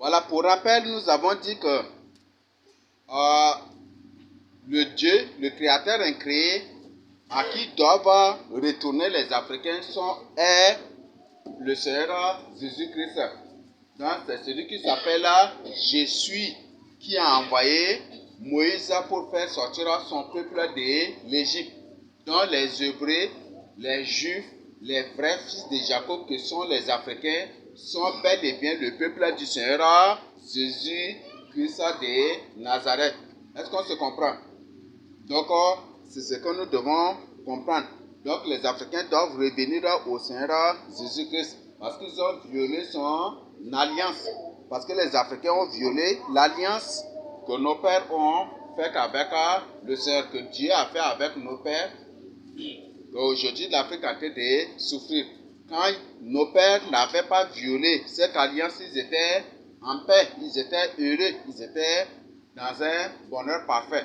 Voilà, pour rappel, nous avons dit que le Dieu, le Créateur incréé, à qui doivent retourner les Africains est le Seigneur Jésus-Christ. Donc, c'est celui qui s'appelle Jésus, qui a envoyé Moïse pour faire sortir son peuple de l'Égypte. Donc, les Hébreux, les Juifs, les vrais fils de Jacob, qui sont les Africains, sont bel et bien le peuple du Seigneur Jésus-Christ de Nazareth. Est-ce qu'on se comprend? Donc, c'est ce que nous devons comprendre. Donc, les Africains doivent revenir au Seigneur Jésus-Christ parce qu'ils ont violé son alliance. Parce que les Africains ont violé l'alliance que nos pères ont faite avec le Seigneur, que Dieu a fait avec nos pères. Aujourd'hui, l'Afrique est en train de souffrir. Quand nos pères n'avaient pas violé cette alliance, ils étaient en paix, ils étaient heureux, ils étaient dans un bonheur parfait.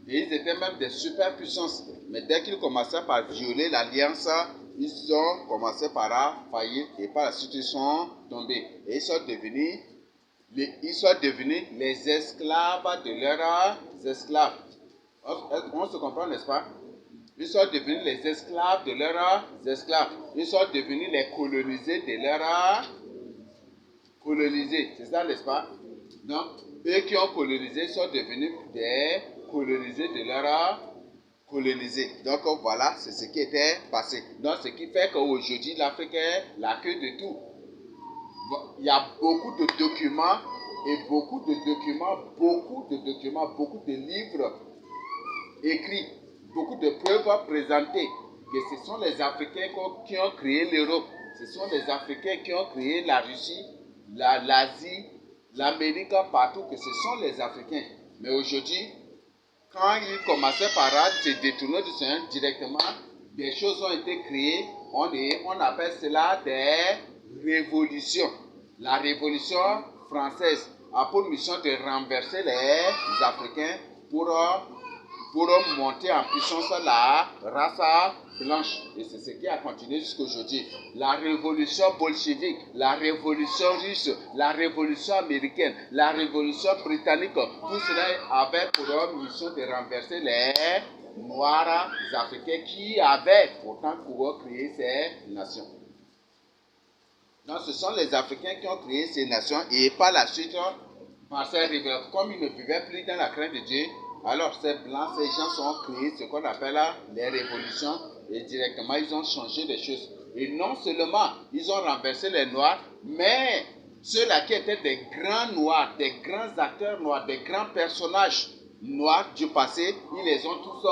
Et ils étaient même des superpuissances. Mais dès qu'ils commençaient par violer l'alliance, ils ont commencé par faillir et par la suite ils sont tombés. Et ils sont devenus les esclaves de leurs esclaves. On se comprend, n'est-ce pas? Ils sont devenus les esclaves de leurs esclaves. Ils sont devenus les colonisés de leurs colonisés. C'est ça, n'est-ce pas? Donc, eux qui ont colonisé sont devenus des colonisés de leurs colonisés. Donc, voilà, c'est ce qui était passé. Donc, ce qui fait qu'aujourd'hui, l'Afrique est la queue de tout. Il y a beaucoup de documents et beaucoup de livres écrits, beaucoup de preuves présentées que ce sont les Africains qui ont créé l'Europe. Ce sont les Africains qui ont créé la Russie, l'Asie, l'Amérique, partout, que ce sont les Africains. Mais aujourd'hui, quand ils commençaient par se détourner du Seigneur directement, des choses ont été créées. On appelle cela des révolutions. La révolution française a pour mission de renverser les Africains pour monter en puissance la race blanche. Et c'est ce qui a continué jusqu'à aujourd'hui. La révolution bolchevique, la révolution russe, la révolution américaine, la révolution britannique, tout cela avait pour mission de renverser les Noirs africains qui avaient pourtant pour créer ces nations. Donc ce sont les Africains qui ont créé ces nations et par la suite, par ces révélations, comme ils ne vivaient plus dans la crainte de Dieu, alors ces blancs, ces gens sont créés ce qu'on appelle les révolutions et directement ils ont changé les choses. Et non seulement ils ont renversé les noirs, mais ceux-là qui étaient des grands noirs, des grands acteurs noirs, des grands personnages noirs du passé, ils les ont tous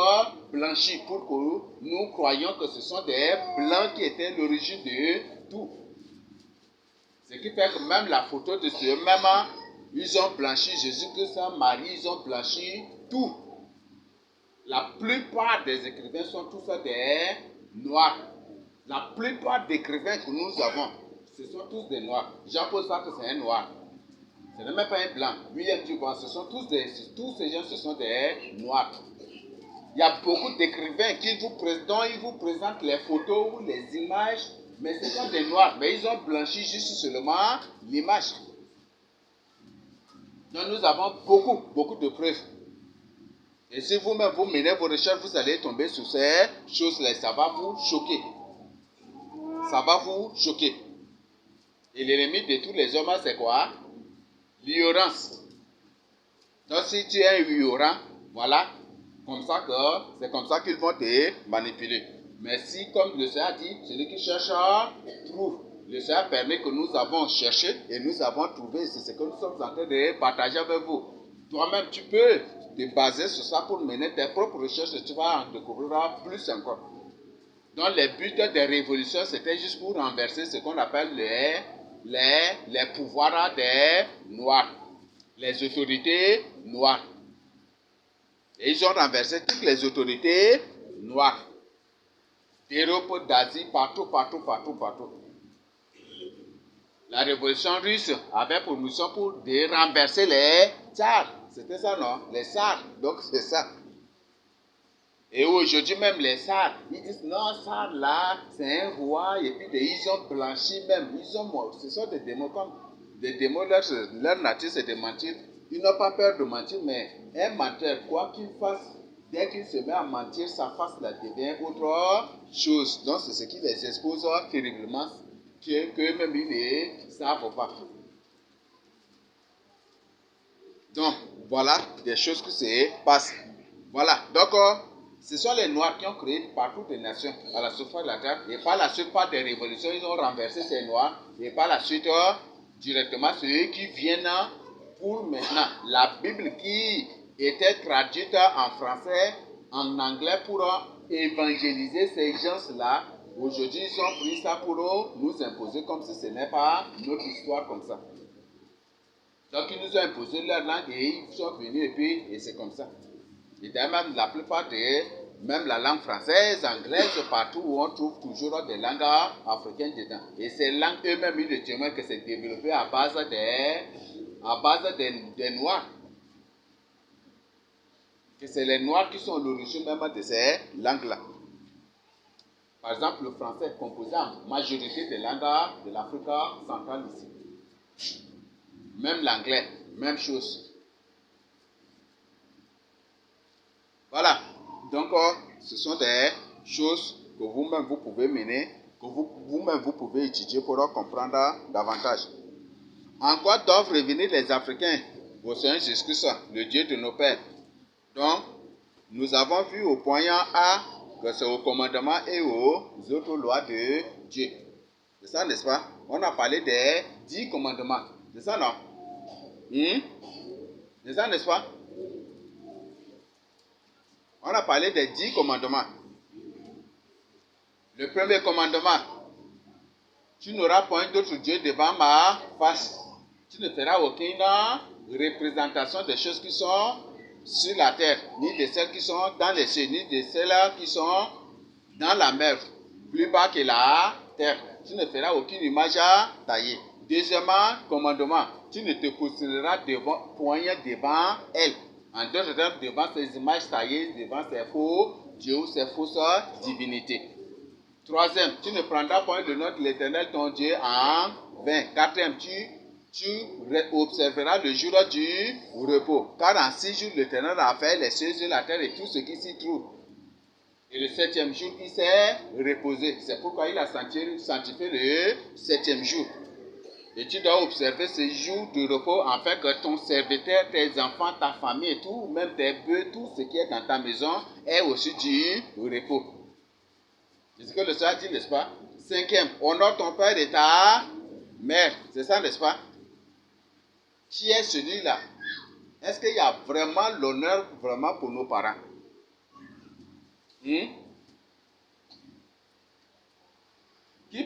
blanchis pour que nous croyions que ce sont des blancs qui étaient l'origine de tout. Ce qui fait que même la photo de ce même, ils ont blanchi Jésus-Christ, Marie, ils ont blanchi tout. La plupart des écrivains sont tous des noirs. La plupart des écrivains que nous avons, ce sont tous des noirs. Jean-Paul Sartre, c'est un noir. Ce n'est même pas un blanc. William Dubon, tous ces gens, ce sont des noirs. Il y a beaucoup d'écrivains dont ils vous présentent les photos ou les images, mais ce sont des noirs. Mais ils ont blanchi juste seulement l'image. Donc nous avons beaucoup de preuves. Et si vous-même vous menez vos recherches, vous allez tomber sur ces choses-là. Ça va vous choquer. Ça va vous choquer. Et l'ennemi de tous les hommes, c'est quoi? L'ignorance. Donc si tu es ignorant, voilà, c'est comme ça qu'ils vont te manipuler. Mais si, comme le Seigneur dit, celui qui cherche trouve. Le Seigneur permet que nous avons cherché et nous avons trouvé. C'est ce que nous sommes en train de partager avec vous. Toi-même, tu peux te baser sur ça pour mener tes propres recherches et tu vas en découvrir plus encore. Donc, les buts des révolutions, c'était juste pour renverser ce qu'on appelle les pouvoirs des Noirs, les autorités noires. Et ils ont renversé toutes les autorités noires d'Europe, d'Asie, partout. La révolution russe avait pour mission de renverser les tsars. C'était ça, non? Les tsars. Donc, c'est ça. Et aujourd'hui, même les tsars, ils disent non, tsar là, c'est un roi. Et puis, ils ont blanchi même. Ce sont des démocrates. Les démons, leur nature, c'est de mentir. Ils n'ont pas peur de mentir, mais un menteur, quoi qu'il fasse, dès qu'il se met à mentir, sa face là devient autre chose. Donc, c'est ce qui les expose terriblement, qu'eux-mêmes, ils ne savent pas. Donc, voilà des choses qui se passent. Voilà. Donc, ce sont les Noirs qui ont créé partout des nations à la surface de la terre. Et par la suite, par des révolutions, ils ont renversé ces Noirs. Et par la suite, directement, c'est eux qui viennent pour maintenant. La Bible qui était traduite en français, en anglais pour évangéliser ces gens-là. Aujourd'hui, ils ont pris ça pour nous imposer comme si ce n'est pas notre histoire comme ça. Donc, ils nous ont imposé leur langue et ils sont venus et c'est comme ça. Et d'ailleurs, même la plupart même la langue française, anglaise, partout où on trouve toujours des langues africaines dedans. Et ces langues, eux-mêmes, ils le témoignent que c'est développé à base des Noirs. Que c'est les Noirs qui sont l'origine même de ces langues-là. Par exemple, le français est composé en majorité des langues de l'Afrique centrale ici. Même l'anglais, même chose. Voilà. Donc, ce sont des choses que vous-même vous pouvez mener, que vous-même vous pouvez étudier pour comprendre davantage. En quoi doivent revenir les Africains au Seigneur Jésus-Christ, le Dieu de nos pères? Donc, nous avons vu au point A que c'est au commandement et aux autres lois de Dieu. C'est ça, n'est-ce pas? On a parlé des 10 commandements. C'est ça, non? C'est ça, n'est-ce pas? On a parlé des 10 commandements. Le premier commandement, tu n'auras point d'autre Dieu devant ma face. Tu ne feras aucune représentation des choses qui sont sur la terre, ni de celles qui sont dans les cieux, ni de celles qui sont dans la mer, plus bas que la terre. Tu ne feras aucune image taillée. Deuxièmement commandement, tu ne te posteras point devant elle. En d'autres termes, devant ces images taillées, devant ces faux dieux, ces fausses divinités. Troisième, tu ne prendras point le nom de l'Éternel ton Dieu en vain. Quatrième, tu observeras le jour du repos. Car en 6 jours, l'Éternel a fait les cieux et la terre et tout ce qui s'y trouve. Et le 7e jour, il s'est reposé. C'est pourquoi il a sanctifié le 7e jour. Et tu dois observer ce jour de repos afin que ton serviteur, tes enfants, ta famille et tout, même tes bœufs, tout ce qui est dans ta maison, ait aussi du repos. C'est ce que le Seigneur dit, n'est-ce pas? 5e, honore ton père et ta mère. C'est ça, n'est-ce pas? Qui est celui-là? Est-ce qu'il y a vraiment l'honneur vraiment pour nos parents? Qui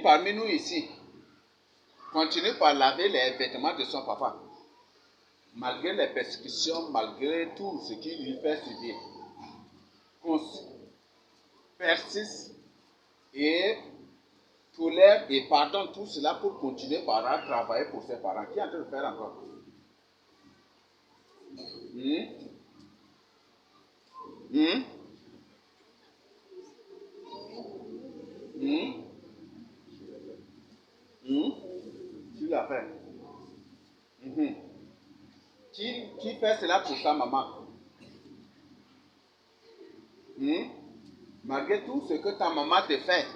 parmi nous ici continue par laver les vêtements de son papa, malgré les persécutions, malgré tout ce qui lui fait subir, persiste et tolère et pardonne tout cela pour continuer par travailler pour ses parents? Qui est en train de faire encore? Tu l'as fait. Qui fait cela pour sa maman? Malgré tout ce que ta maman te fait,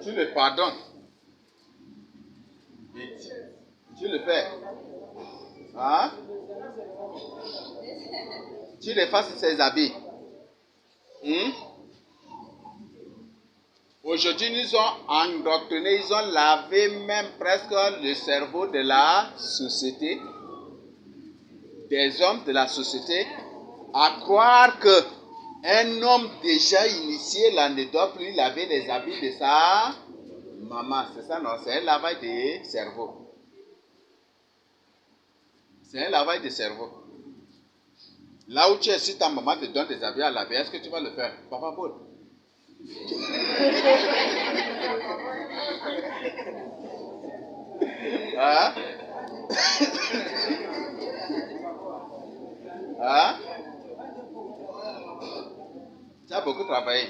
tu le pardonnes. Et tu le fais. Hein? Tu effaces ses habits. Aujourd'hui, nous ont endoctriné, ils ont lavé même presque le cerveau de la société, des hommes de la société, à croire que un homme déjà initié là ne doit plus laver les habits de sa maman. C'est ça, non? C'est un lavage de cerveau. C'est un lavage de cerveau. Là où tu es, si ta maman te donne des habits à laver, est-ce que tu vas le faire? Papa Paul. Hein? Hein? Tu as beaucoup travaillé.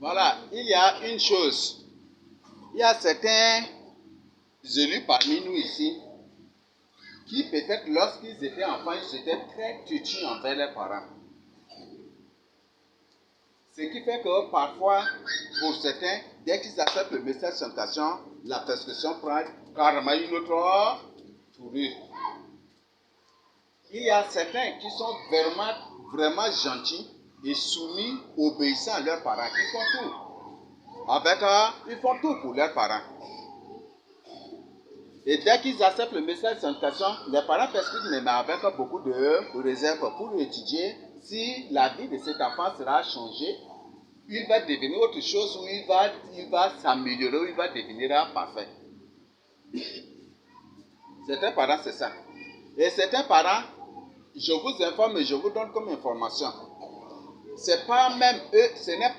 Voilà, il y a une chose. Il y a certains élus parmi nous ici qui peut-être lorsqu'ils étaient enfants, ils étaient très têtus envers leurs parents. Ce qui fait que parfois, pour certains, dès qu'ils acceptent le message de sanctification, la prescription prend carrément une autre tournure. Il y a certains qui sont vraiment gentils et soumis, obéissants à leurs parents, qui font tout. Ils font tout pour leurs parents. Et dès qu'ils acceptent le message de sanctification, les parents prescrivent, mais avec beaucoup de réserve pour étudier si la vie de cet enfant sera changée. Il va devenir autre chose ou il va s'améliorer ou il va devenir parfait. Certains parents, c'est ça. Et certains parents, je vous informe et je vous donne comme information. Ce n'est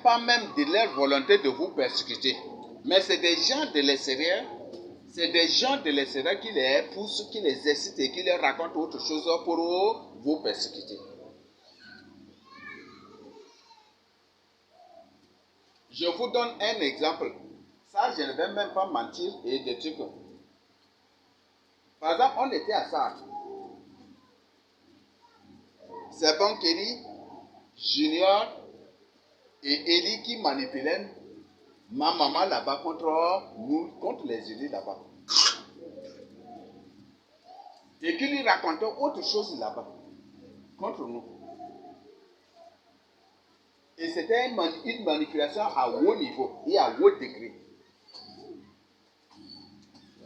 pas même de leur volonté de vous persécuter. Mais c'est des gens de l'extérieur. C'est des gens de l'extérieur qui les poussent, qui les excitent et qui leur racontent autre chose pour vous persécuter. Je vous donne un exemple. Ça, je ne vais même pas mentir et des trucs. Par exemple, on était à ça. C'est Bonkeri, Junior et Eli qui manipulaient ma maman là-bas contre les élus là-bas. Et qui lui racontaient autre chose là-bas, contre nous. Et c'était une manipulation à haut niveau et à haut degré.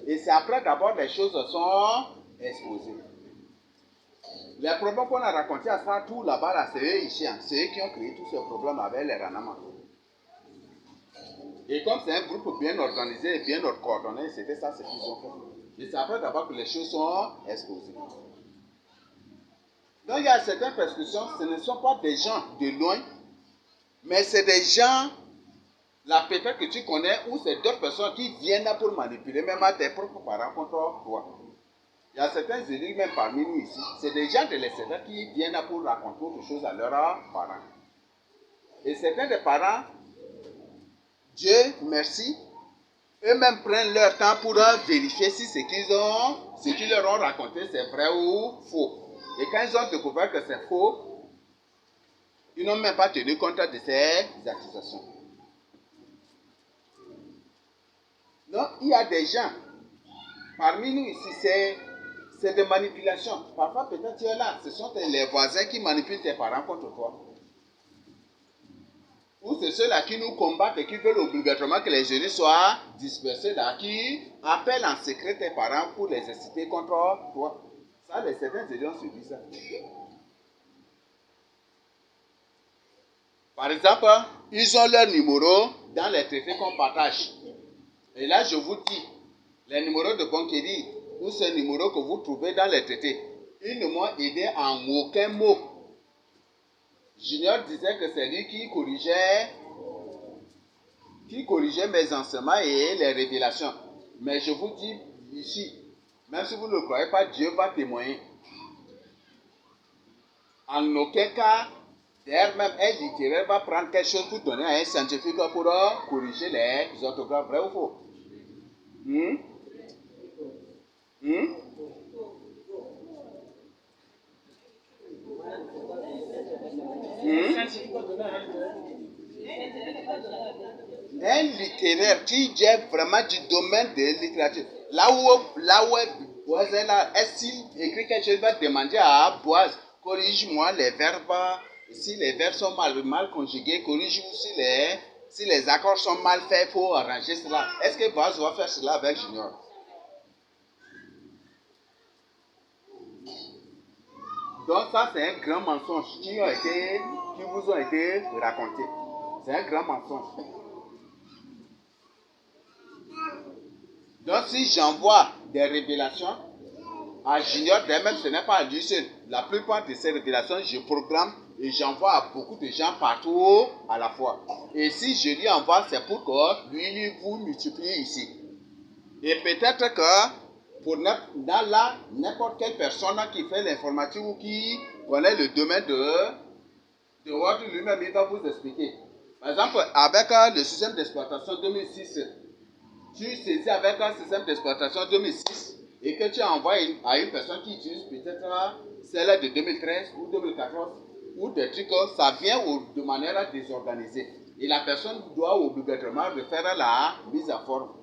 Et c'est après d'abord les choses sont exposées. Les problèmes qu'on a racontés à ça, tout là-bas, là, c'est eux ici, c'est eux qui ont créé tous ces problèmes avec les Ranama. Et comme c'est un groupe bien organisé et bien coordonné, c'était ça ce qu'ils ont fait. Et c'est après d'abord que les choses sont exposées. Donc il y a certaines prescriptions, ce ne sont pas des gens de loin, mais c'est des gens, là peut-être que tu connais, ou c'est d'autres personnes qui viennent là pour manipuler, même à tes propres parents contre toi. Il y a certains élus, même parmi nous ici, c'est des gens de l'extérieur qui viennent là pour raconter autre chose à leurs parents. Et certains des parents, Dieu merci, eux-mêmes prennent leur temps pour vérifier si ce qu'ils leur ont raconté c'est vrai ou faux. Et quand ils ont découvert que c'est faux, ils n'ont même pas tenu compte de ces accusations. Donc, il y a des gens, parmi nous ici, c'est des manipulations. Parfois, peut-être tu es là, ce sont les voisins qui manipulent tes parents contre toi. Ou c'est ceux-là qui nous combattent et qui veulent obligatoirement que les jeunes soient dispersés là, qui appellent en secret tes parents pour les inciter contre toi. Ça, certains élus ont subi ça. Par exemple, ils ont leur numéro dans les traités qu'on partage. Et là, je vous dis, les numéros de Bonkeri, ou ces numéros que vous trouvez dans les traités, ils ne m'ont aidé en aucun mot. Junior disait que c'est lui qui corrigeait mes enseignements et les révélations. Mais je vous dis ici, même si vous ne le croyez pas, Dieu va témoigner. En aucun cas, d'ailleurs même un littéraire va prendre quelque chose pour donner à un scientifique pour corriger les orthographes, vrai ou faux? Un littéraire qui est vraiment du domaine de littérature. Là où Boaz est là, est-ce qu'il écrit quelque chose, il va demander à Boaz, corrige-moi les verbes, si les verbes sont mal conjugués, corrige-moi si les accords sont mal faits, il faut arranger cela. Est-ce que Boaz va faire cela avec Junior? Donc ça, c'est un grand mensonge qui vous ont été racontés. C'est un grand mensonge. Donc si j'envoie des révélations à Junior, même ce n'est pas à lui seul. La plupart de ces révélations, je programme et j'envoie à beaucoup de gens partout à la fois. Et si je lui envoie, c'est pour que lui vous multiplie ici. Et peut-être que pour n'importe quelle personne qui fait l'informatique ou qui connaît le domaine de Word lui-même, il va vous expliquer. Par exemple, avec le système d'exploitation 2006, tu saisis avec un système d'exploitation 2006 et que tu envoies à une personne qui utilise peut-être celle de 2013 ou 2014 ou des trucs, ça vient de manière désorganisée. Et la personne doit obligatoirement refaire la mise à forme.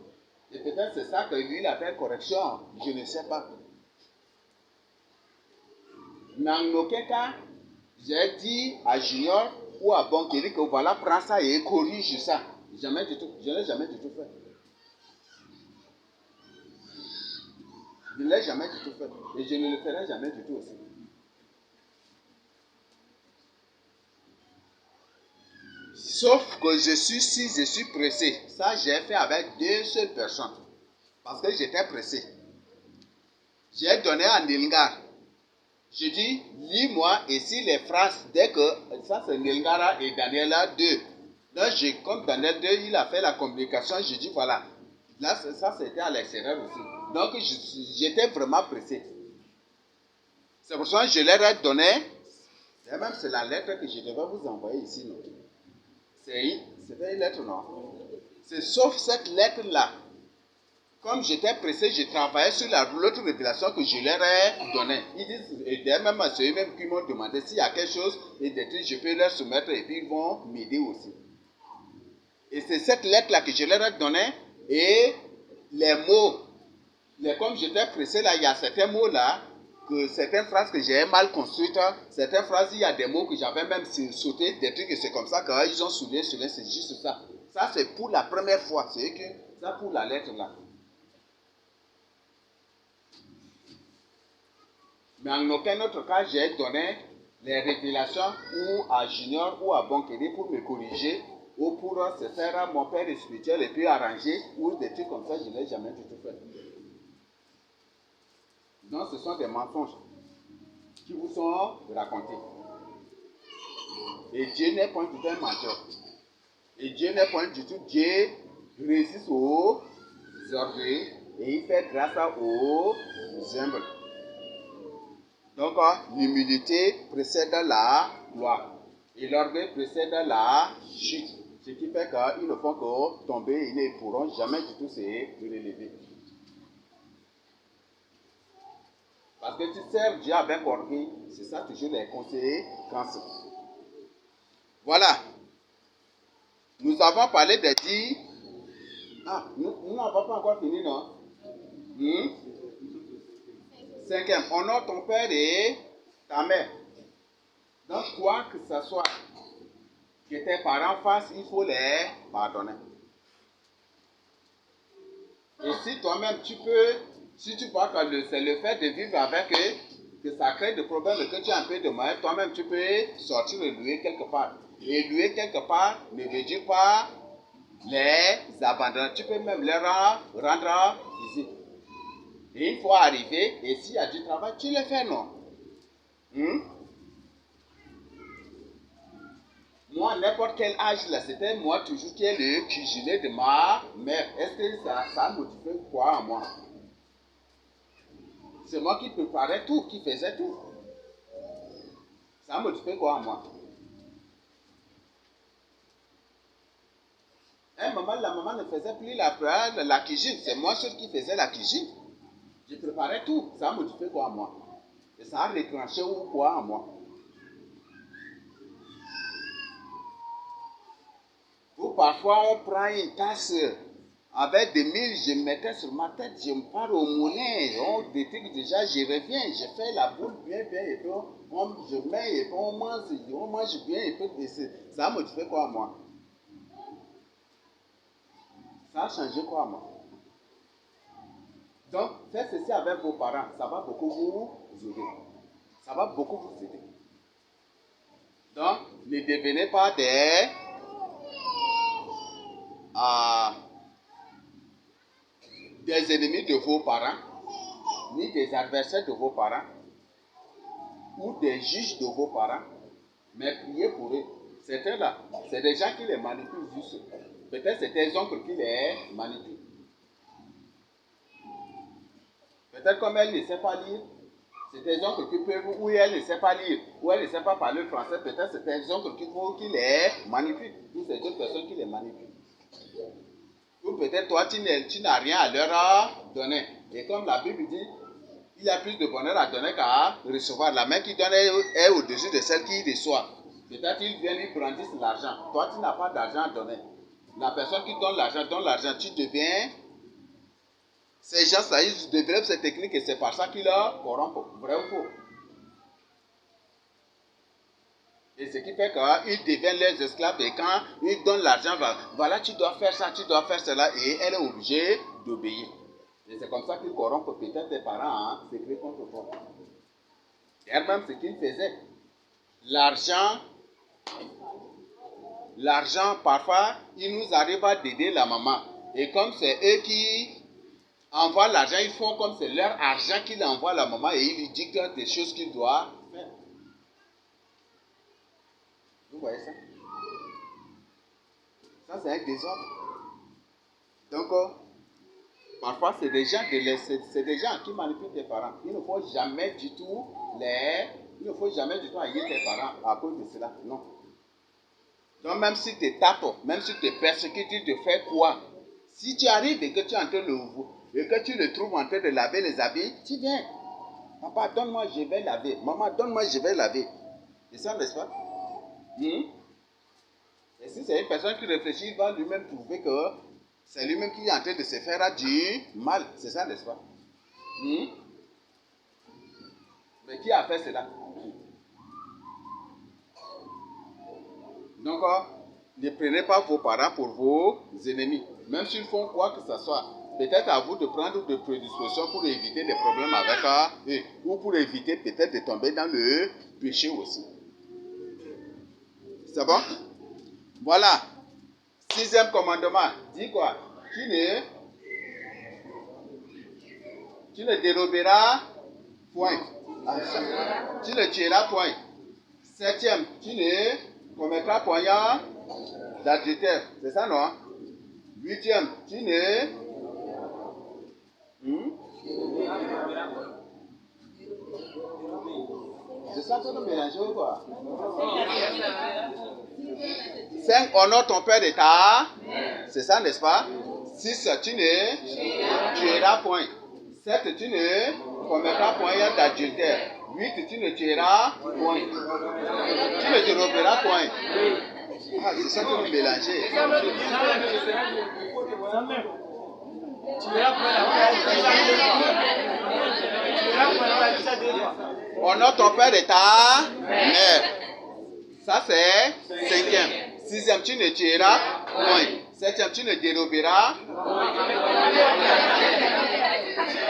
Et peut-être c'est ça que lui, il a fait correction. Je ne sais pas. Mais en aucun cas, j'ai dit à Junior ou à Bonkeri que voilà, prends ça et corrige ça. Jamais du tout. Je n'ai jamais du tout fait. Je ne l'ai jamais du tout fait. Et je ne le ferai jamais du tout aussi. Sauf que si je suis pressé, ça j'ai fait avec 2 seules personnes. Parce que j'étais pressé. J'ai donné à Nilgar. Je dis, lis-moi ici les phrases dès que, ça c'est Nilgara et Daniela 2. Donc comme Daniel 2, il a fait la communication, je dis voilà. Là, ça c'était à l'extérieur aussi. Donc j'étais vraiment pressé. C'est pour ça que je leur ai donné, et même c'est la lettre que je devais vous envoyer ici. C'était une lettre, non? C'est sauf cette lettre-là. Comme j'étais pressé, je travaillais sur l'autre révélation que je leur ai donnée. Ils disent, et même c'est eux-mêmes qui m'ont demandé s'il y a quelque chose, et des trucs, je peux leur soumettre et puis ils vont m'aider aussi. Et c'est cette lettre-là que je leur ai donnée, et les mots, comme j'étais pressé là, il y a certains mots là, que certaines phrases que j'ai mal construites, certaines phrases, il y a des mots que j'avais même sauté, des trucs, et c'est comme ça qu'ils ont soulé, c'est juste ça. Ça, c'est pour la première fois, c'est que ça pour la lettre là. Mais en aucun autre cas, j'ai donné les révélations ou à Junior ou à Bonkeri pour me corriger ou pour se faire mon père spirituel et puis arranger ou des trucs comme ça, je ne l'ai jamais du tout fait. Donc ce sont des mensonges qui vous sont racontés. Et Dieu n'est point du tout un menteur. Et Dieu n'est point du tout. Dieu résiste aux orgueilleux et il fait grâce aux humbles. Donc, l'humilité précède la gloire. Et l'orgueil précède la chute. Ce qui fait qu'ils ne font que tomber, ils ne pourront jamais du tout se relever. Parce que tu sers Dieu avec orgueil, c'est ça toujours les conséquences. Voilà. Nous avons parlé des 10. Ah, nous n'avons pas encore fini, non? Cinquième, honore ton père et ta mère. Donc, quoi que ce soit que tes parents fassent, il faut les pardonner. Et si toi-même si tu vois que c'est le fait de vivre avec eux, que ça crée des problèmes, que tu as un peu de mal, toi-même tu peux sortir et louer quelque part. Et louer quelque part ne veut dire pas les abandonner. Tu peux même leur rendre visite. Et une fois arrivé, et s'il y a du travail, tu le fais, non? Moi, à n'importe quel âge, là, c'était moi toujours qui est le cuisinier de ma mère. Est-ce que ça motivait quoi en moi? C'est moi qui préparais tout, qui faisais tout. Ça motivait quoi en moi? La maman ne faisait plus la cuisine. C'est moi seul qui faisais la cuisine. Je préparais tout. Ça motivait quoi en moi? Et ça a réclenché ou quoi en moi? Ou parfois, on prend une tasse avec des milles, je mettais sur ma tête, je me pars au moulin, on détecte déjà, je reviens, je fais la boule bien, et puis je mets, et puis on mange bien, et puis ça me fait quoi moi? Ça a changé quoi moi? Donc, faites ceci avec vos parents, ça va beaucoup vous aider. Ça va beaucoup vous aider. Donc, ne devenez pas des ennemis de vos parents, ni des adversaires de vos parents, ou des juges de vos parents, mais priez pour eux. Certains là, c'est des gens qui les manipulent juste. Peut-être c'est tes oncles qui les manipulent. Peut-être comme elle ne sait pas lire, C'est des oncles qui peuvent, ou elle ne sait pas lire, ou elle ne sait pas parler français, peut-être c'est des oncles qui les manipulent, ou c'est d'autres personnes qui les manipulent. Ou peut-être toi, tu n'as rien à leur donner. Et comme la Bible dit, il y a plus de bonheur à donner qu'à recevoir. La main qui donne est au-dessus de celle qui reçoit. Peut-être qu'ils viennent, ils brandissent l'argent. Toi, tu n'as pas d'argent à donner. La personne qui donne l'argent, tu deviens. Ces gens-là, ils développent ces techniques et c'est par ça qu'ils leur corrompent. Vrai ou faux? Et ce qui fait qu'ils deviennent leurs esclaves et quand ils donnent l'argent, voilà, tu dois faire ça, tu dois faire cela et elle est obligée d'obéir. Et c'est comme ça qu'ils corrompent peut-être tes parents, secret contre toi. Et elle-même, ce qu'ils faisaient, l'argent, parfois, il nous arrive à d'aider la maman. Et comme c'est eux qui envoient l'argent, ils font comme c'est leur argent qu'ils envoient à la maman et ils lui dictent des choses qu'il doit faire. Vous voyez ça? Ça, c'est un désordre. Donc, parfois, c'est des gens qui manipulent tes parents. Il ne faut jamais du tout haïr tes parents à cause de cela. Non. Donc, même si tu tapes, même si tu te persécutes, tu te fais quoi? Si tu arrives et que tu es en train et que tu le trouves en train de laver les habits, tu viens. Papa, donne-moi, je vais laver. Maman, donne-moi, je vais laver. C'est ça, n'est-ce pas? Et si c'est une personne qui réfléchit, il va lui-même trouver que c'est lui-même qui est en train de se faire du mal. C'est ça, n'est-ce pas? Mais qui a fait cela? Donc, ne prenez pas vos parents pour vos ennemis. Même s'ils font quoi que ce soit. Peut-être à vous de prendre des prédispositions pour éviter des problèmes avec eux. Ou pour éviter peut-être de tomber dans le péché aussi. C'est bon? Voilà. 6e commandement. Dis quoi? Tu ne déroberas point. Tu ne tueras point. 7e, tu ne commettras point d'adultère. C'est ça, non? 8e, tu ne... C'est ça que nous mélangeons ou quoi? 5, honore ton père et ta. C'est ça, n'est-ce pas? 6, tu ne tueras point. 7, tu ne commettras point d'adultère. 8, tu ne tueras point. Tu ne déroberas point. Ah, c'est ça que vous mélangez. Honore ton père et ta mère. Ça c'est 5e. 6e, tu ne tueras point. 7e, tu ne déroberas.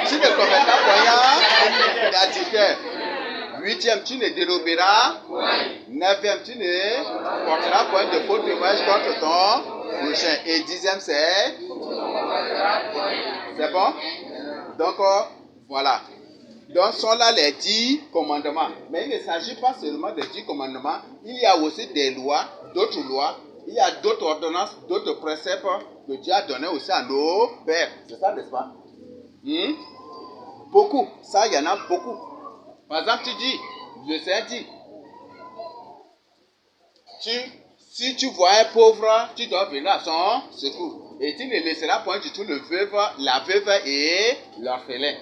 Tu ne commettras point d'adultère. 8e, tu ne déroberas. 9e, tu ne porteras point de faux témoignage contre ton prochain. Et 10e, c'est bon? Donc, voilà. Donc, sont là les 10 commandements. Mais il ne s'agit pas seulement des 10 commandements. Il y a aussi des lois, d'autres lois. Il y a d'autres ordonnances, d'autres préceptes que Dieu a donnés aussi à nos pères. C'est ça, n'est-ce pas? Beaucoup. Ça, il y en a beaucoup. Par exemple, tu dis, le Seigneur dit, si tu vois un pauvre, tu dois venir à son secours. Et tu ne laisseras point du tout la veuve et l'orphelin.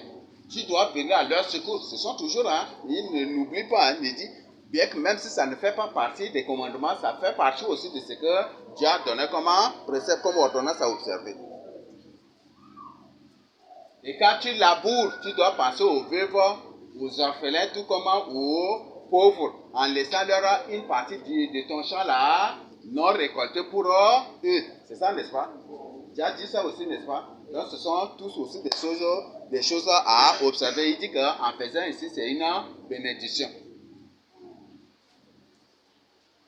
Tu dois venir à leur secours. Ce sont toujours, ils n'oublient pas, il dit, bien que même si ça ne fait pas partie des commandements, ça fait partie aussi de ce que Dieu a donné comme précepte, comme ordonnance à observer. Et quand tu laboures, tu dois penser aux veuves, aux orphelins, tout comme aux pauvres, en laissant leur une partie de ton champ là, non récolté pour eux. C'est ça, n'est-ce pas? Dieu a dit ça aussi, n'est-ce pas? Donc ce sont tous aussi des choses à observer. Il dit qu'en faisant ainsi, c'est une bénédiction.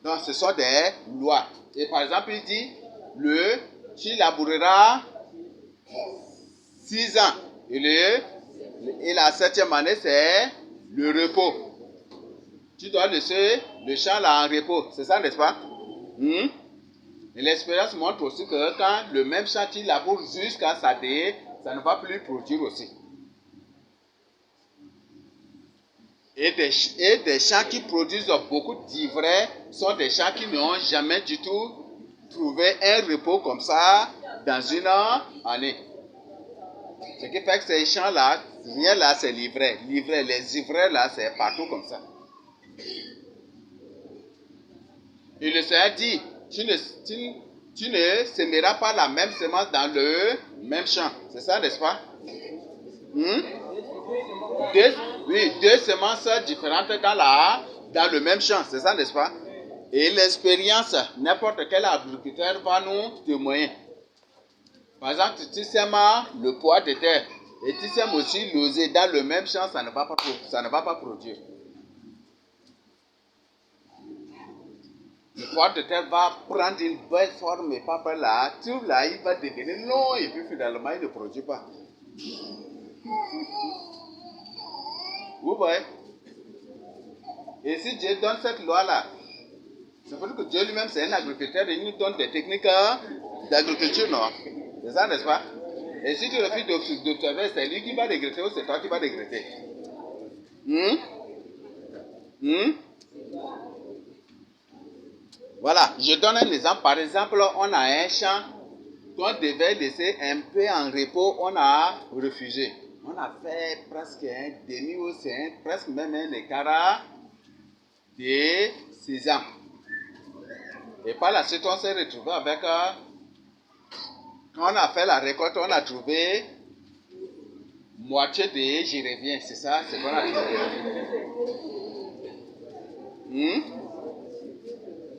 Donc ce sont des lois. Et par exemple, il dit, tu laboureras 6 ans. Et la 7e année, c'est le repos. Tu dois laisser le champ là en repos. C'est ça, n'est-ce pas? Et l'expérience montre aussi que quand le même champ tu laboures jusqu'à ça ne va plus produire aussi. Et des champs qui produisent beaucoup d'ivraie sont des champs qui n'ont jamais du tout trouvé un repos comme ça dans une année. Ce qui fait que ces champs-là, rien là, c'est l'ivraie. L'ivraie, les ivraies là, c'est partout comme ça. Et le Seigneur dit, tu ne sèmeras pas la même semence dans le même champ. C'est ça, n'est-ce pas? Deux semences différentes dans le même champ. C'est ça, n'est-ce pas? Et l'expérience, n'importe quel agriculteur va nous témoigner. Par exemple, tu sèmes le pois de terre et tu sèmes aussi l'osé dans le même champ, ça ne va pas produire. Le pois de terre va prendre une belle forme et pas par là, tout là, il va devenir long et puis finalement il ne produit pas. Vous voyez? Et si Dieu donne cette loi-là, c'est pour que Dieu lui-même c'est un agriculteur et il nous donne des techniques d'agriculture, non? C'est ça, n'est-ce pas? Et si tu refuses d'observer, c'est lui qui va regretter ou c'est toi qui vas regretter? Voilà, je donne un exemple. Par exemple, on a un champ qu'on devait laisser un peu en repos, on a refusé. On a fait presque un demi ou presque même un écart de 6 ans. Et par la suite, on s'est retrouvé avec, quand on a fait la récolte, on a trouvé moitié de j'y reviens, c'est ça, c'est qu'on a trouvé.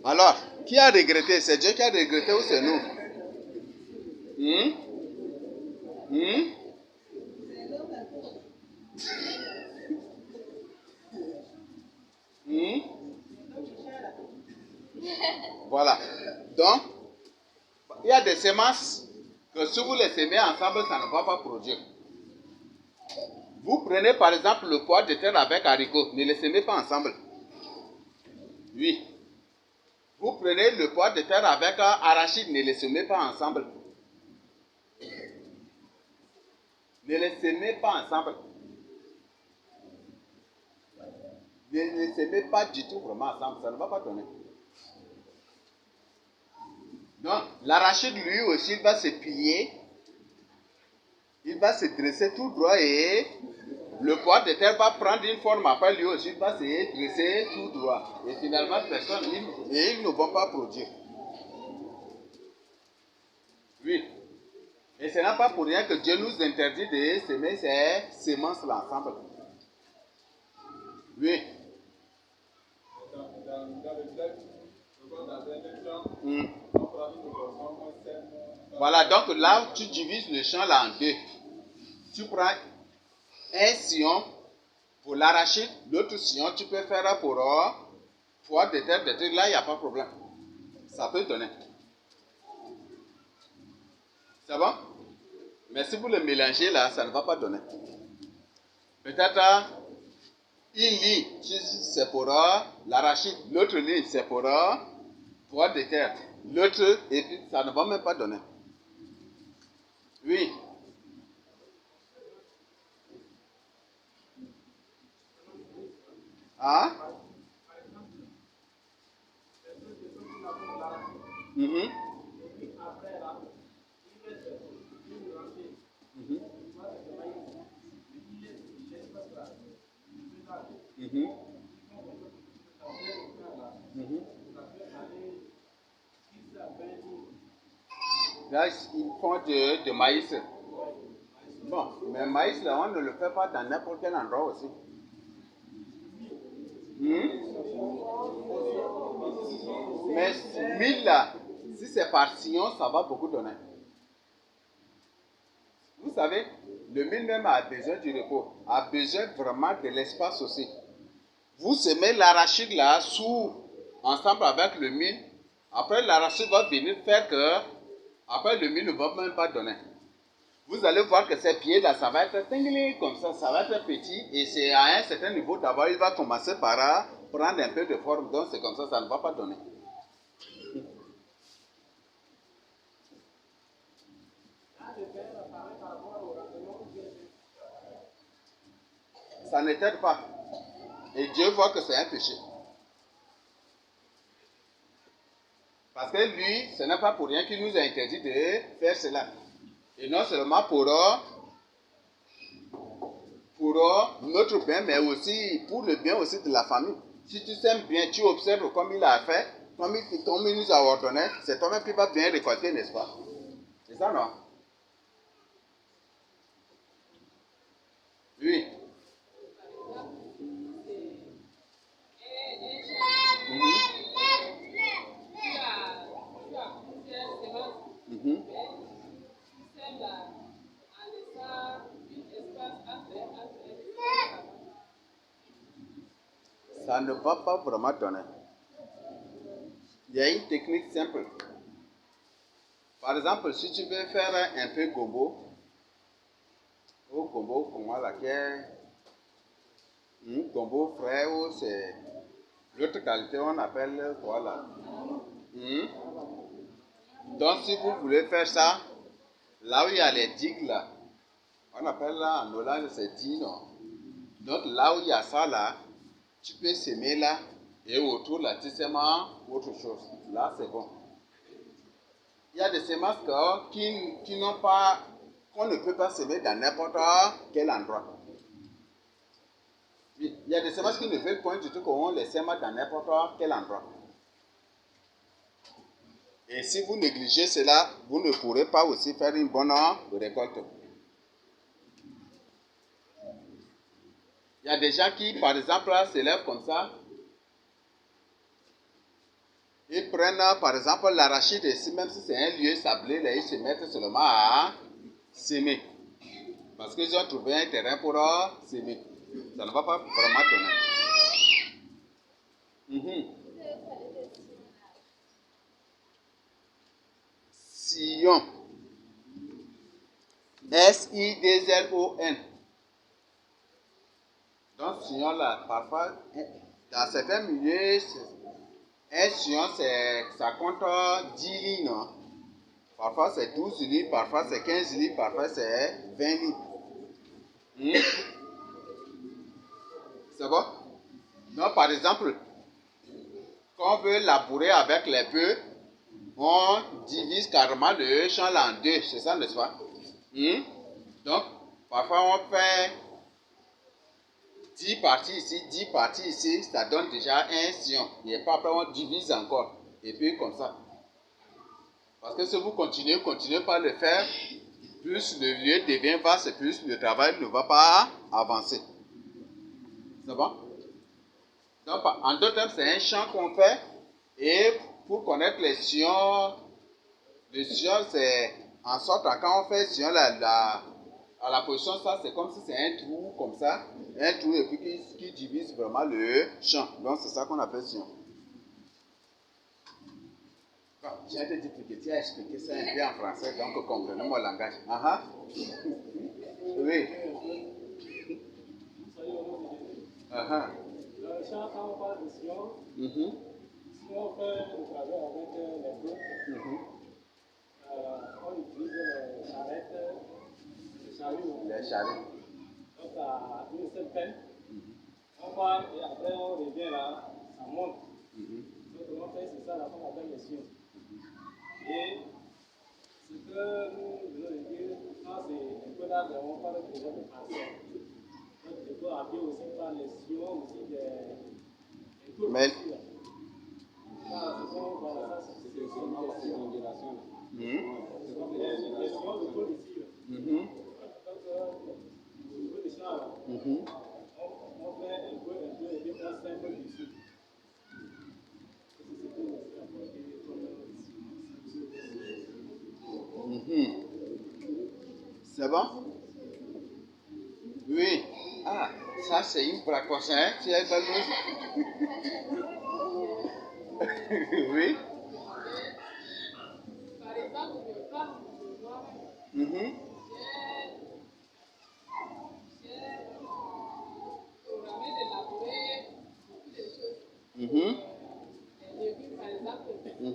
Alors, qui a regretté? C'est Dieu qui a regretté ou c'est nous? Voilà. Donc, il y a des semences que si vous les semez ensemble, ça ne va pas produire. Vous prenez par exemple le pois de terre avec haricots, ne les semez pas ensemble. Oui. Vous prenez le pois de terre avec arachide, ne les semez pas ensemble. Ne les semez pas ensemble. Ne les semez pas du tout vraiment ensemble, ça ne va pas donner. Donc, l'arachide, lui aussi, il va se plier, il va se dresser tout droit et le pois de terre va prendre une forme, après lui aussi, il va se dresser tout droit. Et finalement, personne, ils ne vont pas produire. Oui. Et ce n'est pas pour rien que Dieu nous interdit de semer ces semences-là ensemble. Oui. Voilà, donc là, tu divises le champ là en deux. Tu prends un sillon pour l'arachide, l'autre sillon, tu peux faire pour pois de terre, des trucs. Là, il n'y a pas de problème. Ça peut donner. C'est bon? Mais si vous le mélangez là, ça ne va pas donner. Peut-être une ligne, c'est pour l'arachide, l'autre ligne, c'est pour pois de terre. L'autre, et puis ça ne va même pas donner. Oui. Hein? Mhm. Mhm. Mhm. Mhm. Là, ils font de maïs. Bon, mais maïs, là, on ne le fait pas dans n'importe quel endroit aussi. Mais mille là, si c'est par sillon, ça va beaucoup donner. Vous savez, le mil même a besoin du repos, a besoin vraiment de l'espace aussi. Vous semez l'arachide là ensemble avec le mil. Après, l'arachide va venir faire que, après le mil ne va même pas donner. Vous allez voir que ces pieds là, ça va être comme ça va être petit et c'est à un certain niveau d'abord, il va commencer par prendre un peu de forme. Donc c'est comme ça ne va pas donner. Ça ne t'aide pas. Et Dieu voit que c'est un péché. Parce que lui, ce n'est pas pour rien qu'il nous a interdit de faire cela. Et non seulement pour notre bien, mais aussi pour le bien aussi de la famille. Si tu sèmes bien, tu observes comme il a fait, comme il nous a ordonné, c'est toi-même qui vas bien récolter, n'est-ce pas? C'est ça, non? Oui. Mhm. Ça ne va pas vraiment donner. Il y a une technique simple. Par exemple, si tu veux faire un peu gombo, au gombo, comment laquelle, gombo frais, ou c'est l'autre qualité, on appelle quoi là? Hmm? Donc, si vous voulez faire ça, là où il y a les digues là, on appelle là en Hollande, c'est dino. Donc, là où il y a ça là, tu peux semer là, et autour là, tu sèmes autre chose. Là, c'est bon. Il y a des semences qui n'ont pas, qu'on ne peut pas semer dans n'importe quel endroit. Oui, il y a des semences qui ne veulent point du tout qu'on les sème dans n'importe quel endroit. Et si vous négligez cela, vous ne pourrez pas aussi faire une bonne récolte. Il y a des gens qui, par exemple, se lèvent comme ça. Ils prennent, par exemple, l'arachide ici, même si c'est un lieu sablé, là, ils se mettent seulement à semer. Parce qu'ils ont trouvé un terrain pour semer. Ça ne va pas vraiment donner. Sillon. S-I-D-L-O-N. Donc, sillon là, parfois, dans certains milieux, un sillon, ça compte 10 lignes. Non? Parfois, c'est 12 livres, parfois, c'est 15 livres, parfois, c'est 20 livres. C'est bon? Donc, par exemple, quand on veut labourer avec les bœufs, on divise carrément le champ en deux, c'est ça, n'est-ce pas? Donc, parfois on fait 10 parties ici, 10 parties ici, ça donne déjà un sillon. Et puis après on divise encore. Et puis comme ça. Parce que si vous continuez pas à le faire, plus le lieu devient vaste, plus le travail ne va pas avancer. C'est bon? Donc, en d'autres termes, c'est un champ qu'on fait. Et pour connaître les sillons, le sillon, c'est en sorte que quand on fait sillon, à la position, ça, c'est comme si c'est un trou comme ça. Un trou et puis qui divise vraiment le champ. Donc, c'est ça qu'on appelle sillon. Bon, j'ai été dit que tu as expliqué ça un peu en français, donc comprenez mon langage. Oui. Dans le champ, quand on parle de sillon, si on fait le travail avec les bœufs, on utilise les charrettes, les chariots. Les chariots. Donc, à une seule peine, on part et après on revient là, ça monte. Donc, on fait c'est ça là qu'on appelle les sillons. Et ce que nous voulons dire, quand c'est un peu là, on parle déjà de parcelles. Donc, il faut appeler aussi par les sillons aussi des tours. Mais... Ah, ce sont, voilà, ça c'est des ondulations. C'est comme les sillons de tour ici. Donc, au niveau des champs, là, on fait un peu, et puis on sème dessus. C'est bon? Oui. Ah, ça c'est une braconce, hein? Tu as pas oui. Par exemple, je parle de moi-même. J'ai programmé de labourer beaucoup de choses. Les légumes, par exemple. Mais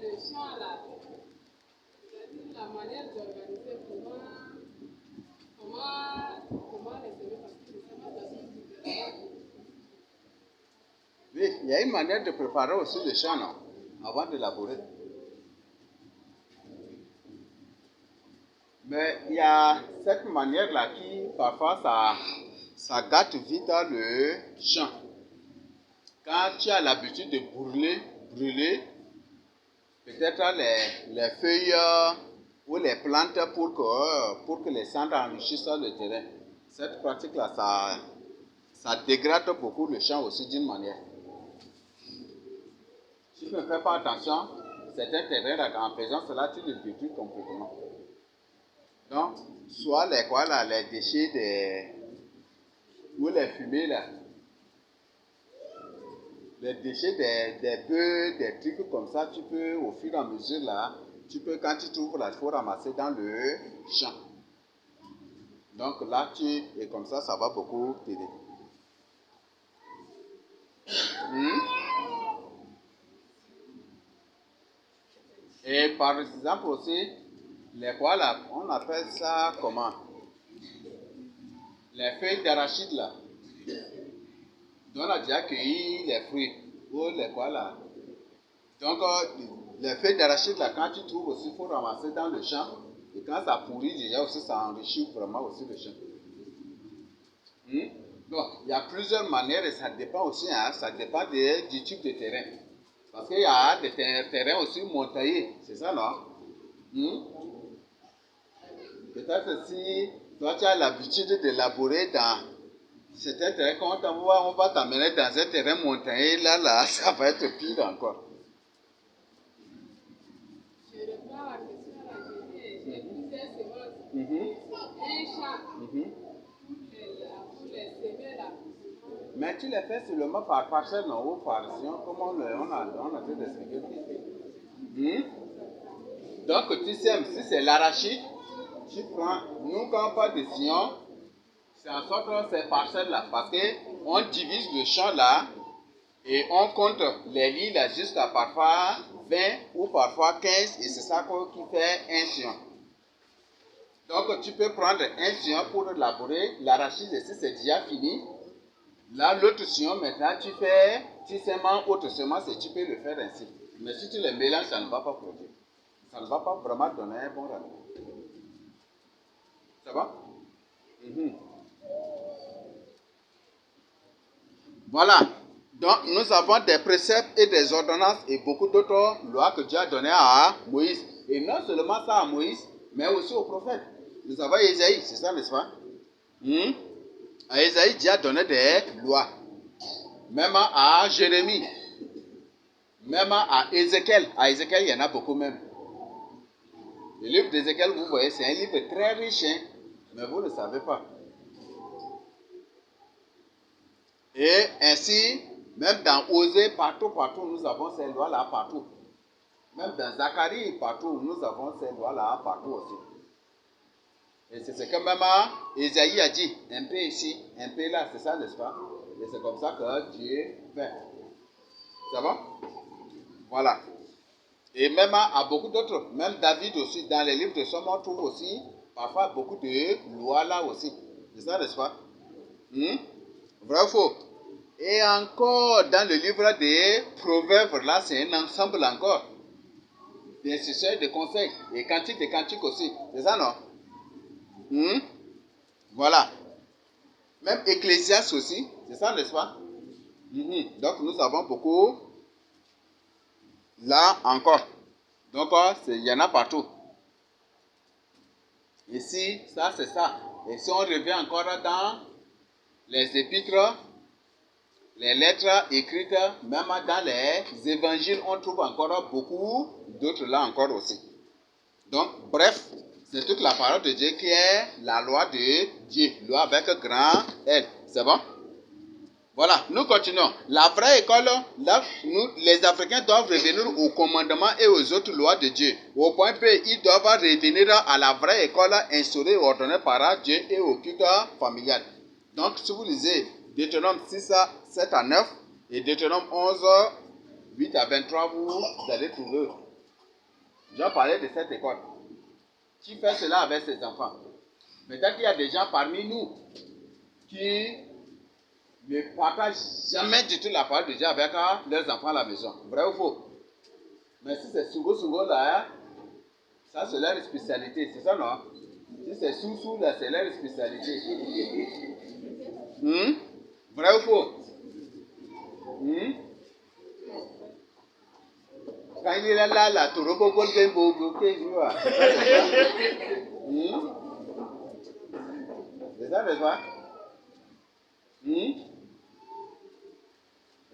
le champ là, c'est-à-dire la manière d'organiser comment les semer, parce que les semences sont différentes. il y a une manière de préparer aussi le champ, non? Avant de labourer. Mais il y a cette manière-là qui, parfois, ça gâte vite le champ. Quand tu as l'habitude de brûler peut-être les feuilles ou les plantes pour que les cendres enrichissent le terrain. Cette pratique-là, ça dégrade beaucoup le champ aussi d'une manière. Si tu ne fais pas attention, certains terrains, en faisant cela, tu les détruis complètement. Donc, soit les déchets ou les fumées là, les déchets des bœufs, des trucs comme ça, tu peux au fur et à mesure là, quand tu trouves là, il faut ramasser dans le champ. Donc là, et comme ça va beaucoup t'aider. Et par exemple aussi, les quoi là, on appelle ça comment? Les feuilles d'arachide là. Donc on a déjà cueilli les fruits. Ou les quoi là. Donc les feuilles d'arachide là, quand tu trouves aussi, il faut ramasser dans le champ. Et quand ça pourrit déjà aussi, ça enrichit vraiment aussi le champ. Donc il y a plusieurs manières et ça dépend aussi, ça dépend du type de terrain. Parce qu'il y a des terrains aussi montagneux, c'est ça non? Peut-être si toi tu as l'habitude de labourer dans certains terrains, quand on va t'amener dans un terrain montagneux, là, ça va être pire encore. Je reprends la question à la j'ai plusieurs semences. Un champ pour les semer là. Mais tu les fais seulement par parcelle, non? Ou par sillon, comme on a fait d'expliquer. Donc tu sèmes, si c'est l'arachide, tu prends, nous quand on parle de sillon, c'est en sorte que c'est parcelle là, parce qu'on divise le champ là, et on compte les lits là jusqu'à parfois 20 ou parfois 15, et c'est ça qui fait un sillon. Donc tu peux prendre un sillon pour labourer l'arachide, et si c'est déjà fini, là l'autre sillon maintenant tu sèmes autre semence et tu peux le faire ainsi. Mais si tu les mélanges, ça ne va pas produire. Ça ne va pas vraiment donner un bon rendement. Ça va? Voilà. Donc, nous avons des préceptes et des ordonnances et beaucoup d'autres lois que Dieu a données à Moïse. Et non seulement ça à Moïse, mais aussi au prophète. Nous avons Ésaïe, c'est ça, n'est-ce pas? À Ésaïe, Dieu a donné des lois. Même à Jérémie. Même à Ézéchiel. À Ézéchiel, il y en a beaucoup même. Le livre d'Ézéchiel, vous voyez, c'est un livre très riche, mais vous ne savez pas. Et ainsi, même dans Osée, partout, nous avons ces lois-là partout. Même dans Zacharie, partout, nous avons ces lois-là partout aussi. Et c'est ce que même Ésaïe a dit, un peu ici, un peu là, c'est ça, n'est-ce pas? Et c'est comme ça que Dieu fait. Ça va? Voilà. Et même à beaucoup d'autres, même David aussi, dans les livres de Somme, on trouve aussi parfois beaucoup de lois là aussi. C'est ça, n'est-ce pas? Vrai ou faux? Et encore dans le livre des Proverbes, là, c'est un ensemble encore. D'instructions, de conseils, et cantiques, de cantiques aussi. C'est ça, non? Voilà. Même Ecclésiaste aussi. C'est ça, n'est-ce pas? Donc, nous avons beaucoup là encore. Donc, il y en a partout. Ici, ça, c'est ça. Et si on revient encore dans les épîtres, les lettres écrites, même dans les évangiles, on trouve encore beaucoup d'autres là encore aussi. Donc, bref, c'est toute la parole de Dieu qui est la loi de Dieu. Loi avec grand L. C'est bon? Voilà, nous continuons. La vraie école, là, nous, les Africains doivent revenir aux commandements et aux autres lois de Dieu. Au point P, ils doivent revenir à la vraie école instaurée et ordonnée par Dieu et au culte familial. Donc, si vous lisez Deutéronome 6, 7 à 9 et Deutéronome 11, 8 à 23, vous allez trouver. J'ai parlé de cette école. Qui fait cela avec ses enfants? Peut-être qu'il y a des gens parmi nous qui ne partagent jamais du tout la parole de Dieu avec leurs enfants à la maison. Vrai ou faux? Mais si c'est Sungo là, ça c'est leur spécialité, c'est ça non? Si c'est Sou là, c'est leur spécialité. Vrai ou faux? Quand il est là, tout le monde est bloqué, tu vois. C'est ça, n'est-ce pas?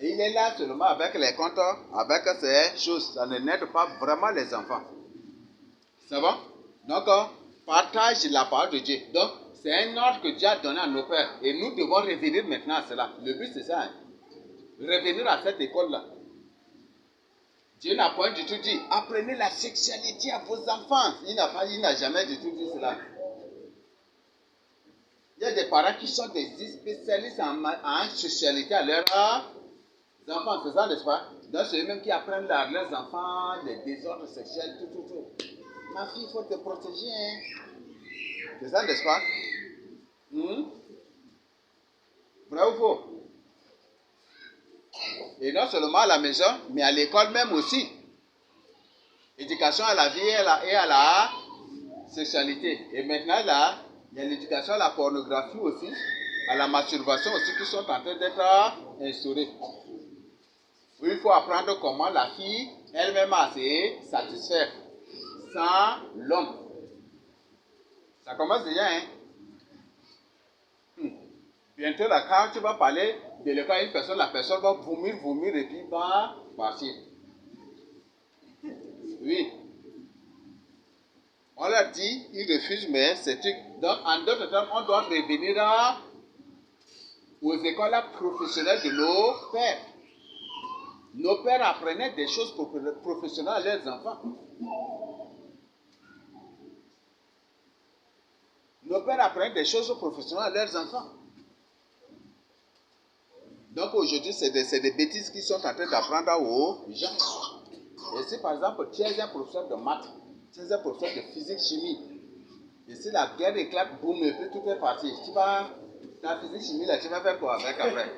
Et il est là seulement avec les comptes, avec ces choses. Ça ne n'aide pas vraiment les enfants. C'est bon? Donc, partage la parole de Dieu. Donc, c'est un ordre que Dieu a donné à nos pères. Et nous devons revenir maintenant à cela. Le but, c'est ça. Hein? Revenir à cette école-là. Dieu n'a point du tout dit, apprenez la sexualité à vos enfants. Il n'a jamais du tout dit cela. Il y a des parents qui sont des spécialistes en sexualité à leurs enfants, c'est ça, n'est-ce pas? Donc, c'est eux-mêmes qui apprennent à leurs enfants les désordres sexuels, tout. Ma fille, il faut te protéger. Hein? C'est ça, n'est-ce pas? Vrai ou faux? Et non seulement à la maison, mais à l'école même aussi. Éducation à la vie et à la sexualité. Et maintenant, là, il y a l'éducation à la pornographie aussi, à la masturbation aussi, qui sont en train d'être instaurées. Oui, il faut apprendre comment la fille elle-même a se satisfaire sans l'homme. Ça commence déjà, hein? Bientôt, là, quand tu vas parler de l'école à une personne, la personne va vomir et puis va partir. Oui. On l'a dit, ils refusent, mais c'est truc. Donc, en d'autres termes, on doit revenir aux écoles professionnelles de nos pères. Nos pères apprenaient des choses professionnelles à leurs enfants. Nos pères apprenaient des choses professionnelles à leurs enfants. Donc aujourd'hui, c'est des bêtises qui sont en train d'apprendre aux gens. Et si par exemple, tu es un professeur de maths, tu es un professeur de physique, chimie, et si la guerre éclate, boum, et puis tout est parti, tu vas, ta physique, chimie, là, tu vas faire quoi avec après?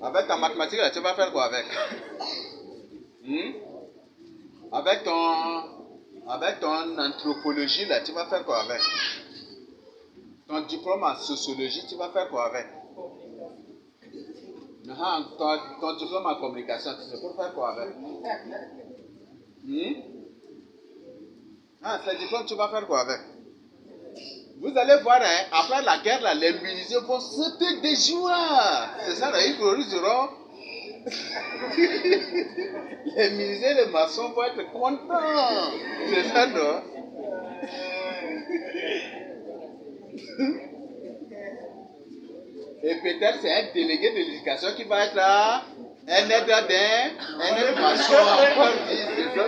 Avec ta mathématique, là, tu vas faire quoi avec? Avec ton anthropologie, là, tu vas faire quoi avec? Ton diplôme en sociologie, tu vas faire quoi avec? Ton diplôme en communication, tu sais pour faire quoi avec? Ce diplôme, tu vas faire quoi avec? Vous allez voir, hein, après la guerre, là, les menuisiers vont sauter des joie. C'est ça, là, ils produiront. Les menuisiers, les maçons vont être contents. C'est ça, non? Et peut-être c'est un délégué de l'éducation qui va être là, un aide maçon, encore dit, c'est ça.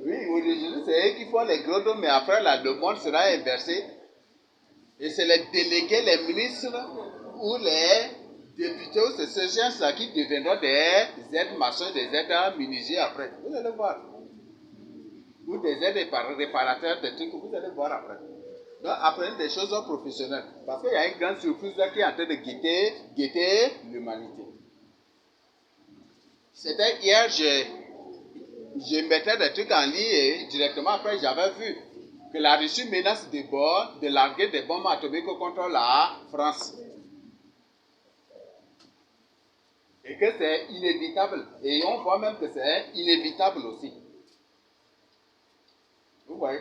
Oui, aujourd'hui c'est eux qui font les gros dos, mais après là, le monde sera inversé. Et c'est les délégués, les ministres ou les députés ou ces gens-là qui deviendront des aides maçons, des aides menuisiers après. Vous allez voir. Ou des aides réparateurs, des trucs, vous allez voir après. Donc, apprenez des choses professionnelles. Parce qu'il y a une grande surprise là qui est en train de guetter l'humanité. C'était hier, je mettais des trucs en ligne et directement après, j'avais vu que la Russie menace de larguer des bombes atomiques contre la France. Et que c'est inévitable. Et on voit même que c'est inévitable aussi. Vous voyez?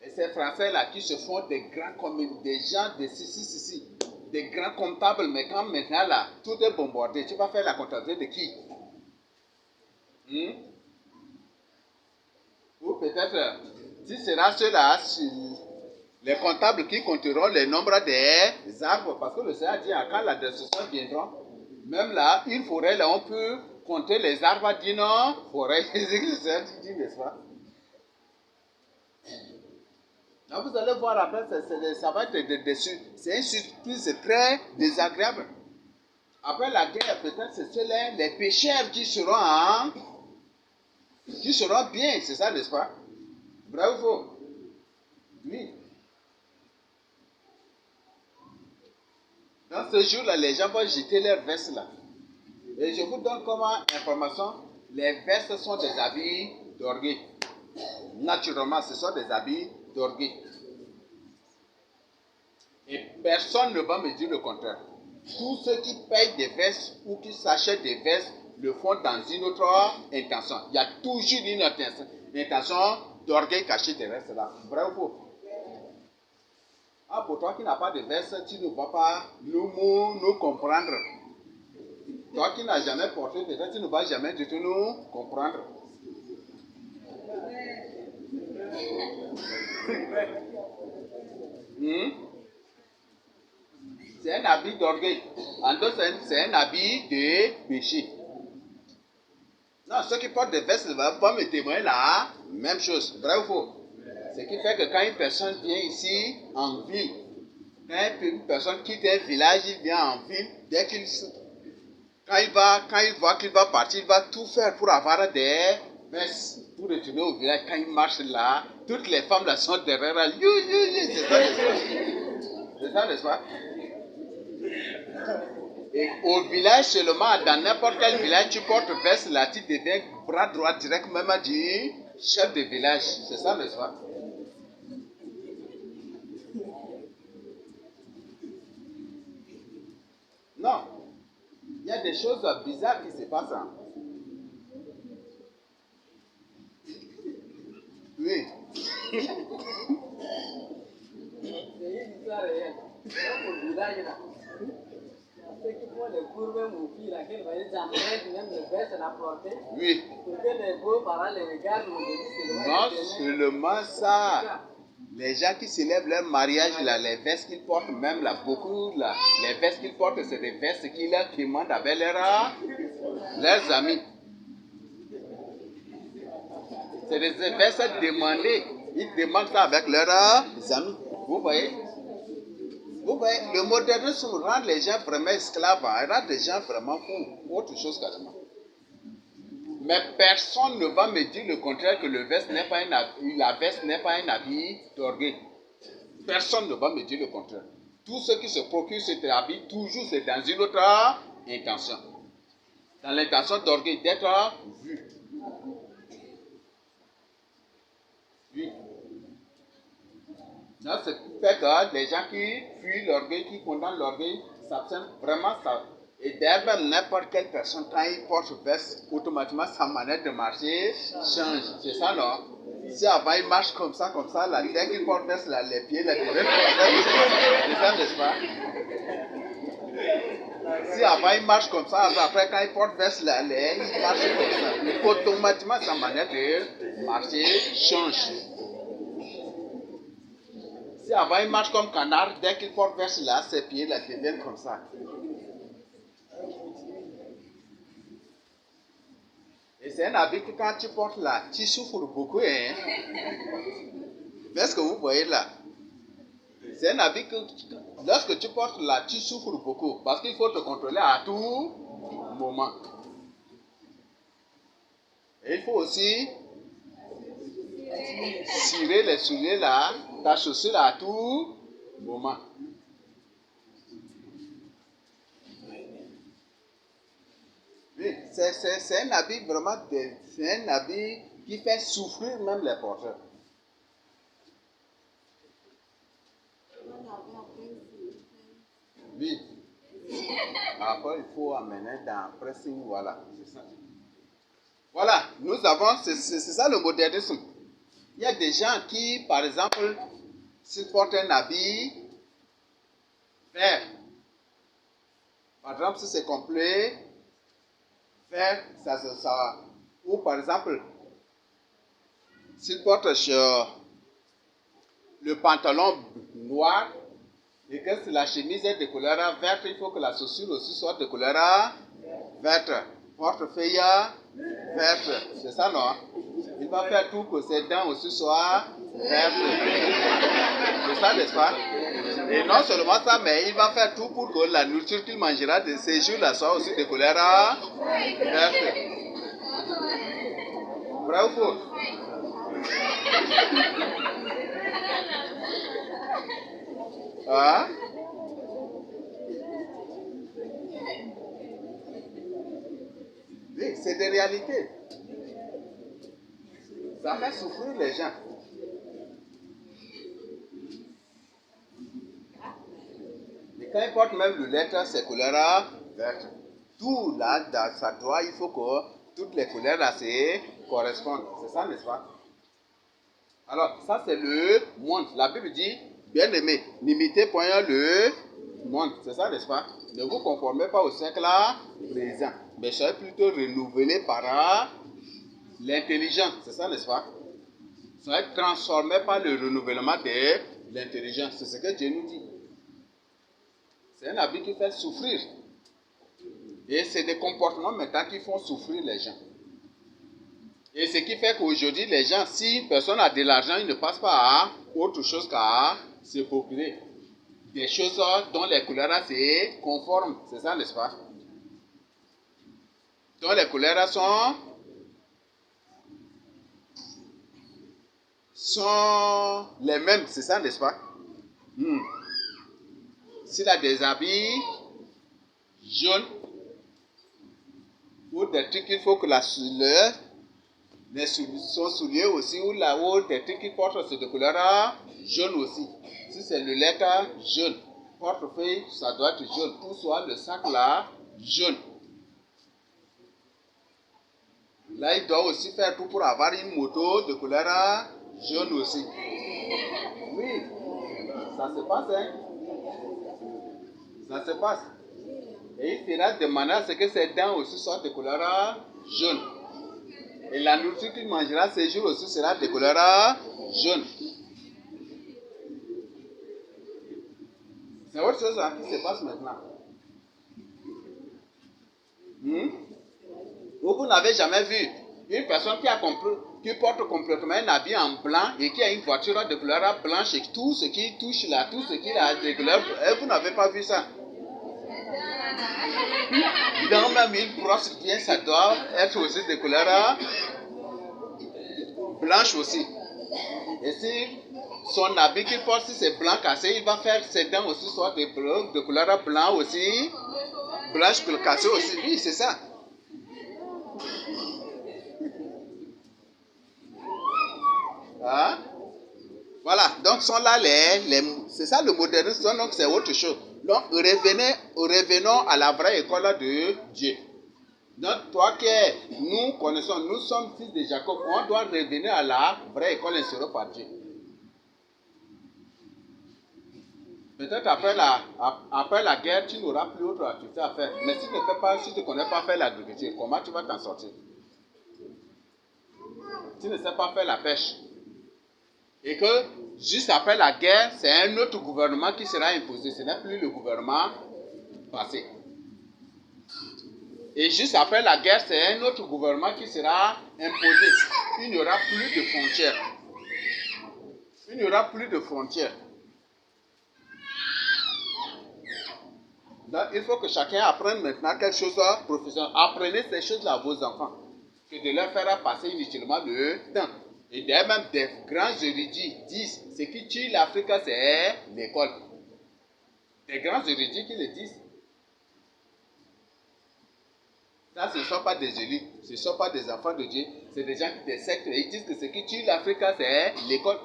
Et ces Français-là qui se font des gens de des grands comptables, mais quand maintenant là, tout est bombardé, tu vas faire la comptabilité de qui? Ou peut-être, si sera ceux-là, les comptables qui compteront le nombre des arbres, parce que le Seigneur dit, quand la destruction viendra, même là, une forêt, là, on peut compter les arbres d'une forêt. C'est ce que le Seigneur dit, n'est-ce pas? Donc vous allez voir après, ça va être c'est une surprise très désagréable. Après la guerre, peut-être c'est les pêcheurs qui seront bien, c'est ça, n'est-ce pas? Vrai ou faux? Oui. Dans ce jour-là, les gens vont jeter leurs vestes là. Et je vous donne comme information, les vestes sont des habits d'orgueil. Naturellement, ce sont des habits d'orgueil. Et personne ne va me dire le contraire. Tous ceux qui payent des vestes ou qui s'achètent des vestes le font dans une autre intention. Il y a toujours une intention d'orgueil caché derrière cela. Vrai ou faux? Ah, pour toi qui n'as pas de veste, tu ne vas pas nous comprendre. Toi qui n'as jamais porté de veste, tu ne vas jamais du tout nous comprendre. C'est un habit d'orgueil. En d'autres, c'est un habit de péché. Non, ceux qui portent des vestes vont me témoigner la même chose. Vrai ou faux? Ce qui fait que quand une personne vient ici en ville, quand une personne quitte un village, il vient en ville, quand il voit qu'il va partir, il va tout faire pour avoir des vestes pour retourner au village. Quand il marche là, toutes les femmes là sont derrière elle. C'est ça, n'est-ce pas? C'est ça, n'est-ce pas? Et au village seulement, dans n'importe quel village, tu portes veste là, tu deviens bras droit direct même du chef de village. C'est ça, n'est-ce pas? Non. Il y a des choses bizarres qui se passent. Hein. Oui. C'est une histoire réelle. Dans mon village, là, ceux qui font les cours, même aux filles, là, qui emmènent même les vestes à la portée, Oui. pour que les beaux-parents les regardent, on dit c'est Non seulement ça. Les gens qui célèbrent leur mariage, là, les vestes qu'ils portent, même là, beaucoup, là, les vestes qu'ils portent, c'est des vestes qu'ils leur demandent avec leurs amis. C'est des vestes demandées. Ils demandent ça avec leurs amis. Vous voyez? Vous voyez, le modernisme rend les gens vraiment esclaves, hein, rend les gens vraiment fous. Autre chose carrément. Mais personne ne va me dire le contraire que la veste n'est pas un habit d'orgueil. Personne ne va me dire le contraire. Tous ceux qui se procurent cet habit, toujours c'est dans une autre intention. Dans l'intention d'orgueil, d'être vu. Oui. Non, c'est fait que les gens qui fuient l'orgueil, qui condamnent l'orgueil, s'abstiennent vraiment ça. Et d'ailleurs, même n'importe quelle personne, quand il porte veste, automatiquement sa manière de marcher change. C'est ça, non? Si avant il marche comme ça, là, dès qu'il porte veste, là, les pieds, là, c'est ça, n'est-ce pas? Si avant il marche comme ça, après quand il porte veste, là, il marche comme ça. Automatiquement sa manière de marcher change. Si avant il marche comme canard, dès qu'il porte veste, là, ses pieds, là, deviennent comme ça. Et c'est un habit que quand tu portes là, tu souffres beaucoup. Hein? Mais ce que vous voyez là, c'est un habit que lorsque tu portes là, tu souffres beaucoup. Parce qu'il faut te contrôler à tout moment. Et il faut aussi cirer les souliers là, ta chaussure là, à tout moment. Oui, c'est un habit vraiment, c'est un habit qui fait souffrir même les porteurs. Oui. Après, il faut amener dans pressing, voilà, c'est ça. Voilà, nous avons, c'est ça le modernisme. Il y a des gens qui, par exemple, s'ils portent un habit vert, par exemple, si c'est complet, vert, ça, ou par exemple, s'il porte le pantalon noir et que la chemise est de couleur verte, il faut que la chaussure aussi soit de couleur verte. Portefeuille verte, c'est ça non? Il va faire tout que ses dents aussi soient vertes. C'est ça, n'est-ce pas? Et non seulement ça, mais il va faire tout pour que la nourriture qu'il mangera de ces jours-là soit aussi de couleur verte. Vrai ou faux? Hein? Oui, c'est des réalités. Ça fait souffrir les gens. Et quand ils portent même le lettre, c'est couleur verte. Tout là, ça doit, il faut que toutes les couleurs là se correspondent. C'est ça, n'est-ce pas? Alors, ça c'est le monde. La Bible dit, bien aimé, n'imitez point le monde. C'est ça, n'est-ce pas? Ne vous conformez pas au siècle présent, mais soyez plutôt renouvelés par l'intelligence. C'est ça, n'est-ce pas? Soyez transformés par le renouvellement de l'intelligence. C'est ce que Dieu nous dit. C'est un habit qui fait souffrir. Et c'est des comportements maintenant qui font souffrir les gens. Et ce qui fait qu'aujourd'hui, les gens, si une personne a de l'argent, il ne passe pas à autre chose qu'à se procurer des choses dont les couleurs se conforment. C'est ça, n'est-ce pas? Dont les couleurs sont les mêmes. C'est ça, n'est-ce pas? S'il a des habits jaunes ou des trucs qu'il faut que son soulier aussi, ou des trucs qui portent de couleur jaune aussi. Si c'est le lettre jaune, portefeuille, ça doit être jaune, ou soit le sac là, jaune. Là, il doit aussi faire tout pour avoir une moto de couleur jaune aussi. Oui, ça se passe, hein. Ça se passe. Et il sera demandé à ce que ses dents aussi soient de couleur jaune. Et la nourriture qu'il mangera ces jours aussi sera de couleur jaune. C'est autre chose qui se passe maintenant. Vous n'avez jamais vu une personne qui porte complètement un habit en blanc et qui a une voiture de couleur blanche et tout ce qui touche là, tout ce qui a de couleur, vous n'avez pas vu ça. Dans même une brosse bien, ça doit être aussi de couleur blanche aussi. Et si son habit qu'il porte, si c'est blanc cassé, il va faire ses dents aussi soit de couleur blanc aussi, blanche cassée aussi. Oui, c'est ça. Hein? Voilà, donc sont là c'est ça le modernisme, donc c'est autre chose. Donc revenons à la vraie école de Dieu. Donc toi nous connaissons, nous sommes fils de Jacob, on doit revenir à la vraie école instaurée par Dieu. Peut-être après la guerre, tu n'auras plus autre activité à faire. Mais si tu ne connais pas faire l'agriculture, comment tu vas t'en sortir? Tu ne sais pas faire la pêche. Et que juste après la guerre, c'est un autre gouvernement qui sera imposé. Ce n'est plus le gouvernement passé. Et juste après la guerre, c'est un autre gouvernement qui sera imposé. Il n'y aura plus de frontières. Il n'y aura plus de frontières. Donc, il faut que chacun apprenne maintenant quelque chose professionnel. Apprenez ces choses-là à vos enfants. Que de leur faire passer inutilement le temps. Et d'ailleurs, même des grands érudits disent ce qui tue l'Afrique, c'est l'école. Des grands érudits qui le disent. Ça, ce ne sont pas des élus, ce ne sont pas des enfants de Dieu, c'est des gens qui des sectes. Ils disent que ce qui tue l'Afrique, c'est l'école.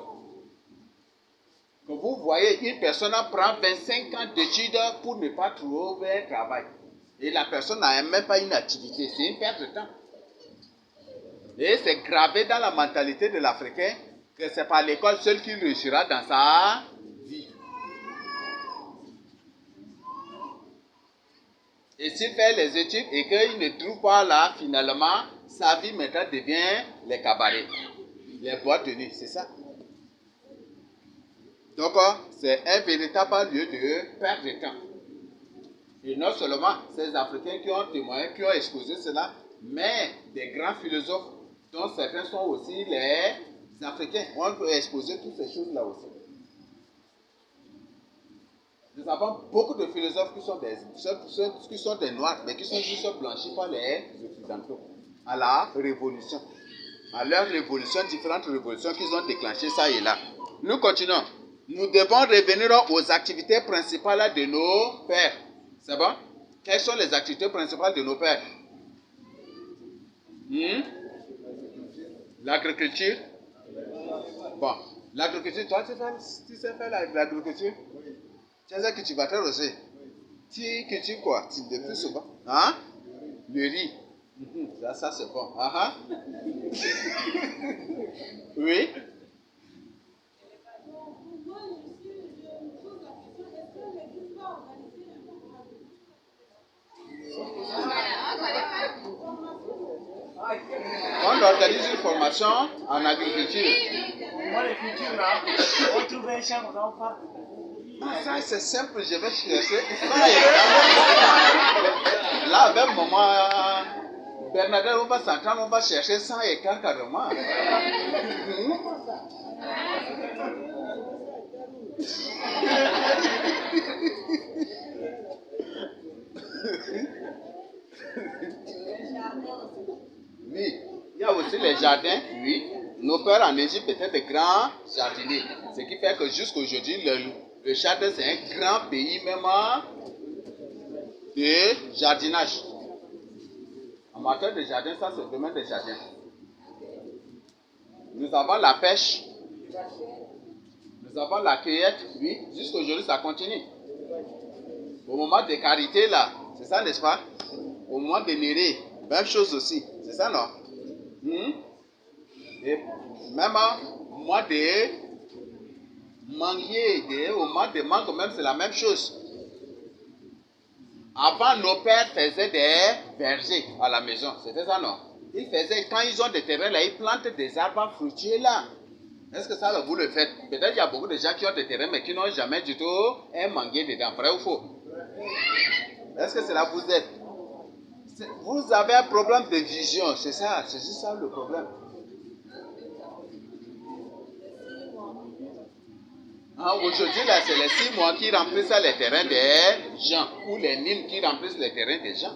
Quand vous voyez, une personne prend 25 ans d'études pour ne pas trouver un travail. Et la personne n'a même pas une activité, c'est une perte de temps. Et c'est gravé dans la mentalité de l'Africain que c'est par l'école seule qu'il réussira dans sa vie. Et s'il fait les études et qu'il ne trouve pas là, finalement, sa vie maintenant devient les cabarets, les boîtes de nuit, c'est ça. Donc, c'est un véritable lieu de perte de temps. Et non seulement ces Africains qui ont témoigné, qui ont exposé cela, mais des grands philosophes, dont certains sont aussi les Africains, ont exposé toutes ces choses-là aussi. Nous avons beaucoup de philosophes qui sont des noirs, mais qui sont juste blanchis par les occidentaux à la Révolution. à leurs révolutions, différentes révolutions qu'ils ont déclenchées ça et là. Nous continuons. Nous devons revenir aux activités principales de nos pères. C'est bon? Quelles sont les activités principales de nos pères? L'agriculture. Bon, l'agriculture, toi, tu sais faire l'agriculture? Tu sais que tu vas faire aussi. Tu cultives quoi? Le plus souvent? Hein? Le riz. Ça c'est bon. Oui? On organise une formation en agriculture. Moi, les cultures là, on trouve un champ, on part. Ça c'est simple, je vais chercher. Là, avec maman Bernadette, on va s'entendre, on va chercher 100 hectares carrément. Oui, il y a aussi les jardins, oui. Nos pères en Égypte étaient de grands jardiniers. Ce qui fait que jusqu'aujourd'hui, le jardin c'est un grand pays même de jardinage. En matière de jardin, ça c'est le domaine des jardins. Nous avons la pêche. Nous avons la cueillette, oui. Jusqu'aujourd'hui, ça continue. Au moment de carité, là, c'est ça, n'est-ce pas? Au moment de Néré, même chose aussi. C'est ça, non? Et même au mois de manguier, au mois de mangue, même c'est la même chose. Avant, nos pères faisaient des vergers à la maison. C'était ça, non? Ils faisaient, quand ils ont des terrains là, ils plantent des arbres fruitiers là. Est-ce que ça, vous le faites? Peut-être qu'il y a beaucoup de gens qui ont des terrains, mais qui n'ont jamais du tout un manguier dedans. Vrai ou faux? Est-ce que c'est là vous êtes? Vous avez un problème de vision, c'est ça, c'est juste ça le problème. Aujourd'hui, là, c'est les 6 mois qui remplissent les terrains des gens, ou les mines qui remplissent les terrains des gens.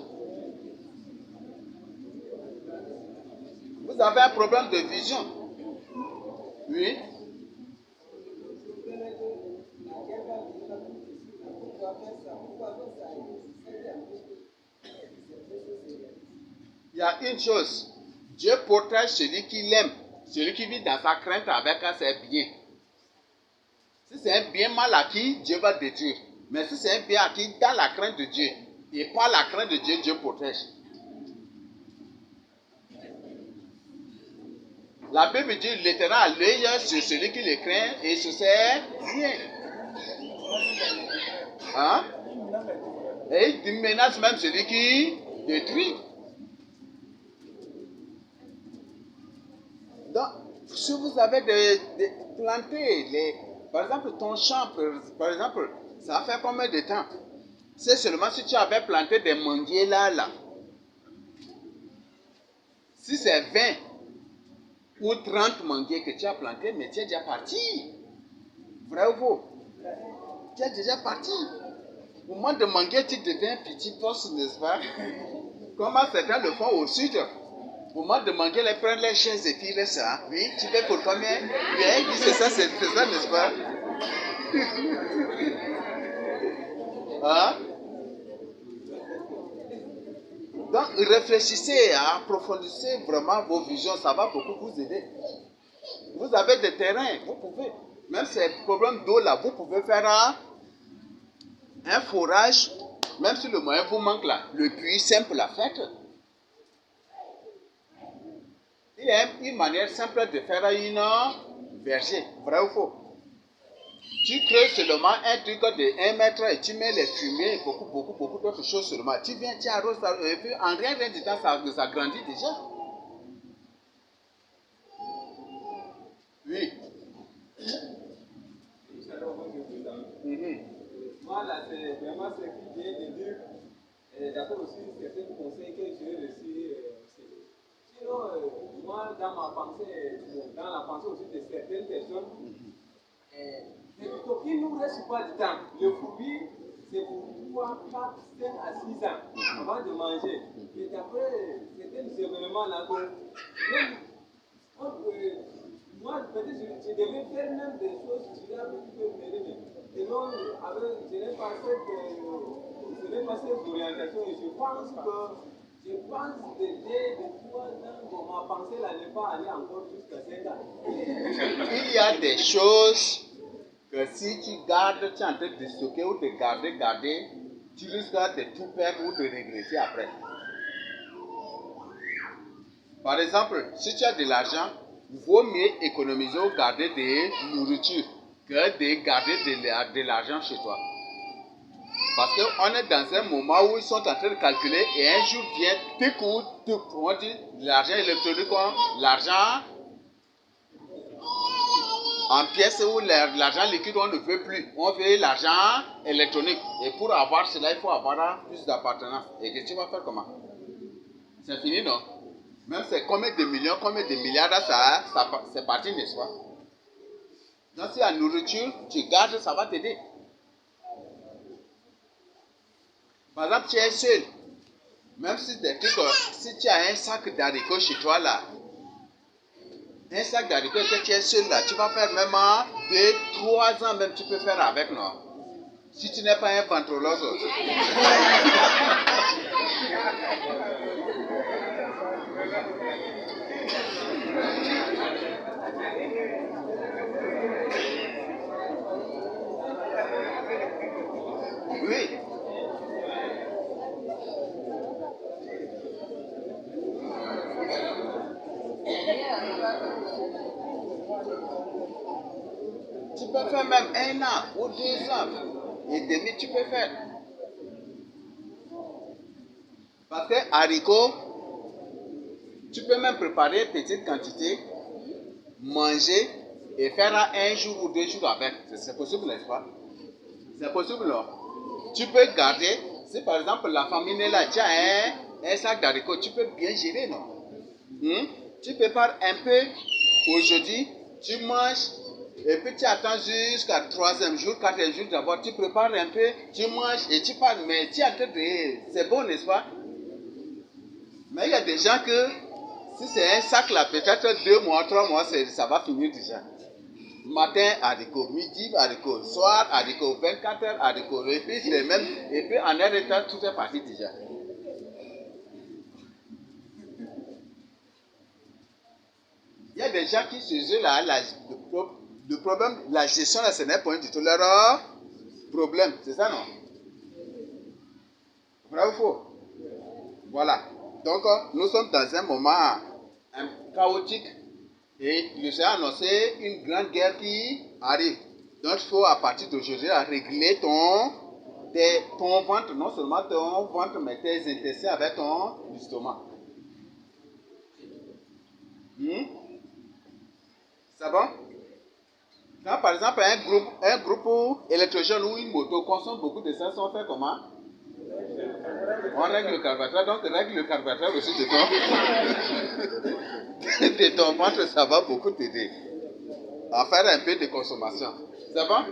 Vous avez un problème de vision. Oui. Il y a une chose. Dieu protège celui qui l'aime, celui qui vit dans sa crainte avec ses biens. Si c'est un bien mal acquis, Dieu va détruire. Mais si c'est un bien acquis dans la crainte de Dieu, et par la crainte de Dieu, Dieu protège. La Bible dit l'Éternel a l'œil sur celui qui le craint et sur ses biens. Hein? Et il menace même celui qui détruit. Donc, si vous avez planté, par exemple, ton champ, par exemple, ça fait combien de temps? C'est seulement si tu avais planté des manguiers là. Si c'est 20 ou 30 manguiers que tu as plantés, mais tu es déjà parti. Vrai ou faux? Tu es déjà parti. Au moment de manguier, tu deviens un petit poste, n'est-ce pas? Comment certains le font au sud? Au moment de manguer, ils prennent les chaises et puis ils restent là. Oui, tu fais pour combien? Oui, c'est ça, n'est-ce pas? Hein? Donc, réfléchissez, approfondissez vraiment vos visions, ça va beaucoup vous aider. Vous avez des terrains, vous pouvez, même ces problèmes d'eau là, vous pouvez faire un forage, même si le moyen vous manque là, le puits simple à faire. Il y a une manière simple de faire une verger, vrai ou faux? Tu crées seulement un truc de 1 mètre et tu mets les fumiers, beaucoup d'autres choses seulement. Tu viens, tu arroses ça, et puis en rien de temps, ça grandit déjà. Oui. Moi, là, c'est vraiment ce qui vient de dire. D'accord aussi, certains conseils que je vais reçu. Sinon, moi, dans ma pensée, dans la pensée aussi de certaines personnes, c'est plutôt qu'il ne nous reste pas du temps. Le fourbi, c'est pour 3, 4, 5 à 6 ans avant de manger. Et après, certains événements là, même Moi, peut-être je devais faire même des choses durables qui peuvent m'aider. Et non, je n'ai pas cette orientation. Et je pense d'aider de 3 ans, bon, ma pensée là n'est pas allée encore jusqu'à 5 ans. Il y a des choses que si tu gardes, tu es en train de stocker ou de garder, tu risques de tout perdre ou de regretter après. Par exemple, si tu as de l'argent, il vaut mieux économiser ou garder des nourritures que de garder de l'argent chez toi. Parce qu'on est dans un moment où ils sont en train de calculer et un jour vient, on dit l'argent électronique, l'argent en pièces ou l'argent liquide, on ne veut plus. On veut l'argent électronique. Et pour avoir cela, il faut avoir plus d'appartenance. Et que tu vas faire comment? C'est fini, non? Même c'est combien de millions, combien de milliards, ça c'est parti, n'est-ce pas? Donc si la nourriture, tu gardes, ça va t'aider. Par exemple, tu es seul. Même si tu as un sac d'haricots chez toi là, un sac d'haricots que tu es seul là, tu vas faire même 2-3 ans, même tu peux faire avec, non? Si tu n'es pas un ventrologue. Oui. Tu peux faire même 1 an ou 2 ans et demi, tu peux faire. Parce que haricots, tu peux même préparer petite quantité, manger et faire 1 jour ou 2 jours avec. C'est possible, n'est-ce pas? C'est possible, non? Tu peux garder, si par exemple la famille est là, tu as un sac d'haricots, tu peux bien gérer, non? Tu prépares un peu aujourd'hui, tu manges, et puis tu attends jusqu'à 3e jour, 4e jour d'abord, tu prépares un peu, tu manges et tu pars, mais tu attends c'est bon, n'est-ce pas? Mais il y a des gens que, si c'est un sac là, peut-être 2 mois, 3 mois, ça va finir déjà. Matin, haricots, midi, haricots, soir, haricots, 24 heures, haricots, et puis c'est même, et puis en un retard, tout est parti déjà. Il y a des gens qui se là, le problème, la gestion là, ce n'est pas du tout leur problème, c'est ça non? Vrai ou faux? Voilà. Donc, nous sommes dans un moment chaotique et il s'est annoncé une grande guerre qui arrive. Donc, il faut à partir d'aujourd'hui régler ton ventre, non seulement ton ventre, mais tes intestins avec ton estomac. C'est bon? Quand par exemple un groupe électrogène ou une moto consomme beaucoup d'essence, on fait comment? On règle le carburateur, donc règle le carburateur aussi de ton ventre, ça va beaucoup t'aider à faire un peu de consommation. C'est bon?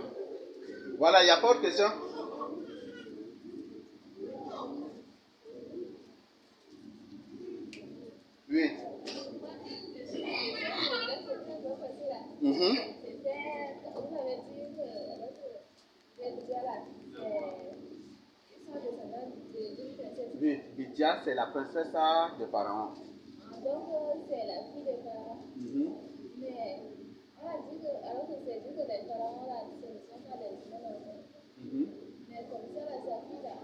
Voilà, il n'y a pas de question? Oui. Oui, Bidia, c'est la princesse de Pharaon. Donc, c'est la fille de Pharaon. Mais on a dit que, alors que c'est dit que les pharaons là, ce ne sont pas des humains normaux. Mais comme ça, sa fille là,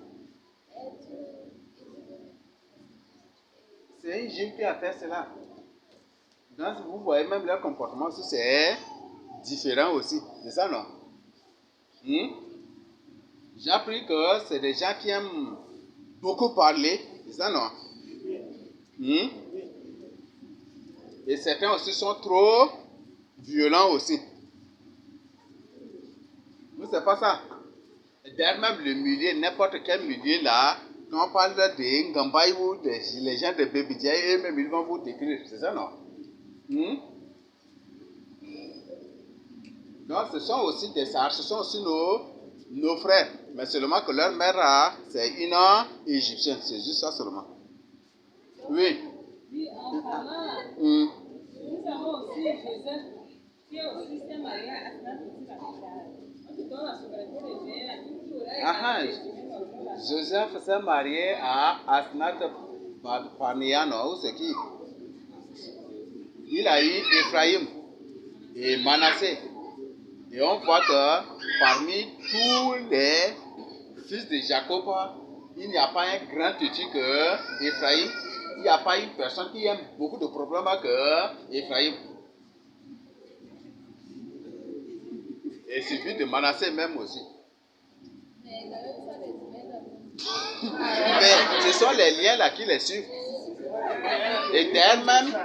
c'est une jume qui a fait cela. Donc, vous voyez même leur comportement, c'est différent aussi. C'est ça, non? J'ai appris que c'est des gens qui aiment beaucoup parler. C'est ça, non? Et certains aussi sont trop violents aussi. Mais c'est pas ça. D'ailleurs, même le milieu, n'importe quel milieu là, quand on parle de Ngambaï ou les gens de Bébidja, eux-mêmes ils vont vous décrire. C'est ça, non? Donc, ce sont aussi des Sahars, ce sont aussi nos frères. Mais seulement que leur mère, c'est une égyptienne. C'est juste ça seulement. Oui. Oui, en parlant, avons aussi Joseph, qui est aussi s'est marié à Asna Petit-Capitale. On te donne la souveraineté de gérer. Ah, Joseph s'est marié à Asnat Paneah, c'est qui? Il a eu Ephraïm et Manassé. Et on voit que parmi tous les fils de Jacob, il n'y a pas un grand têtu que Ephraïm. Il n'y a pas une personne qui aime beaucoup de problèmes que Ephraïm. Et celui de Manassé même aussi. Mais ce sont les liens là qui les suivent. Et d'elle-même,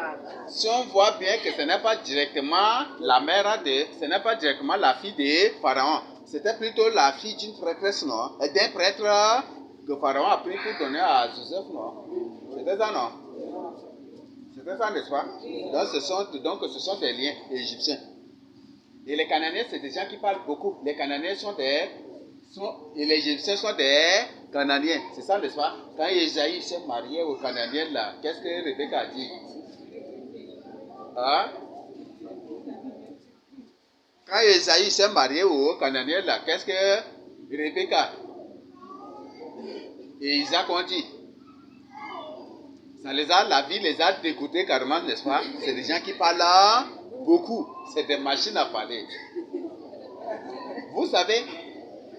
si on voit bien que ce n'est pas directement la mère ce n'est pas directement la fille de Pharaon, c'était plutôt la fille d'une prêtresse, non? Et d'un prêtre que Pharaon a pris pour donner à Joseph, non? C'était ça, non? C'était ça, n'est-ce pas? Donc ce sont des liens égyptiens. Et les Cananéens, c'est des gens qui parlent beaucoup. Les Cananéens et les Égyptiens sont des Cananéens. C'est ça, n'est-ce pas? Quand Esaïe s'est marié aux Cananéens, là, qu'est-ce que Rebecca a dit? Hein? Quand Esaïe s'est marié aux Cananéens, là, qu'est-ce que Rebecca et Isaac ont dit? La vie les a dégoûtés carrément, n'est-ce pas? C'est des gens qui parlent beaucoup. C'est des machines à parler. Vous savez,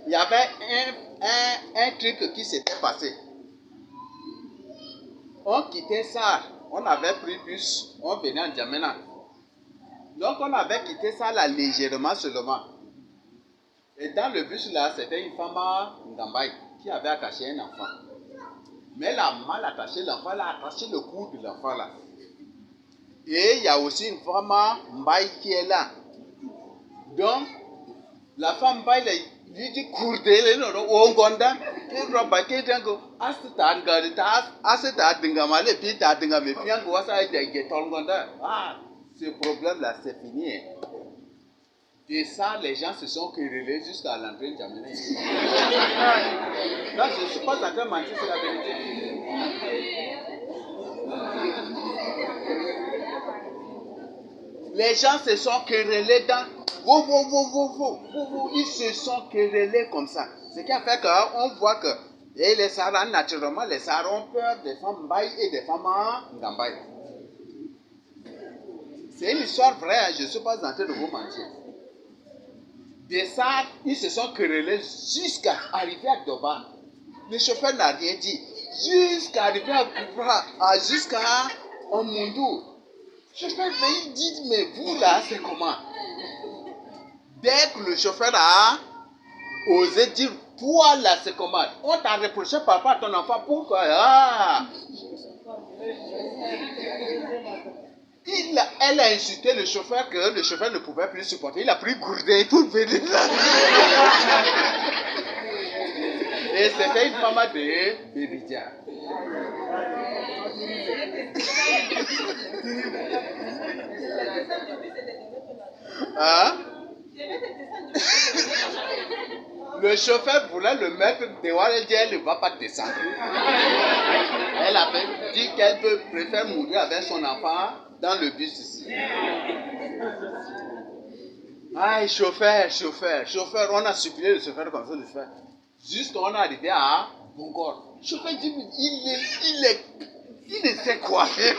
il y avait un truc qui s'était passé. On quittait ça, on avait pris bus, on venait en Djamena. Donc on avait quitté ça là légèrement seulement. Et dans le bus là, c'était une femme Ngambay qui avait attaché un enfant. Mais elle a mal attaché l'enfant, elle a attaché le cou de l'enfant là. Et il y a aussi une femme Mbaye qui est là. Donc, la femme Mbaye lui dit Kourdele, on gonda, qui roba qui tango, asita dingamale, puis ta dingame, puis en quoi ça a été gonda. Ah, ce problème là, c'est fini. Et ça, les gens se sont querellés jusqu'à l'entrée de Djamena. Non, je ne suis pas en train de mentir, c'est la vérité. Les gens se sont querellés dans... Ils se sont querellés comme ça. Ce qui a fait qu'on voit que les Sarans, naturellement, les Sarans ont peur des femmes Mbaye et des femmes Ngambay. C'est une histoire vraie, je ne suis pas en train de vous mentir. Des Sarans, ils se sont querellés jusqu'à arriver à Doba. Le chauffeur n'a rien dit. Jusqu'à arriver à Koubra, jusqu'à Omundou. Le chauffeur il dit, mais vous là, c'est comment? Dès que le chauffeur a osé dire, toi là, c'est comment? On t'a reproché par rapport à ton enfant, pourquoi? Elle a insulté le chauffeur que le chauffeur ne pouvait plus supporter. Il a pris gourdin pour venir là. Et c'était une femme de Bébidja. Hein? Le chauffeur voulait le mettre dehors, elle dit elle ne va pas descendre. Elle a dit qu'elle préfère mourir avec son enfant dans le bus ici. Aïe, chauffeur, on a supplié le chauffeur comme ça, le chauffeur. Juste on est arrivé à Bongor. Le chauffeur dit, il ne sait quoi faire.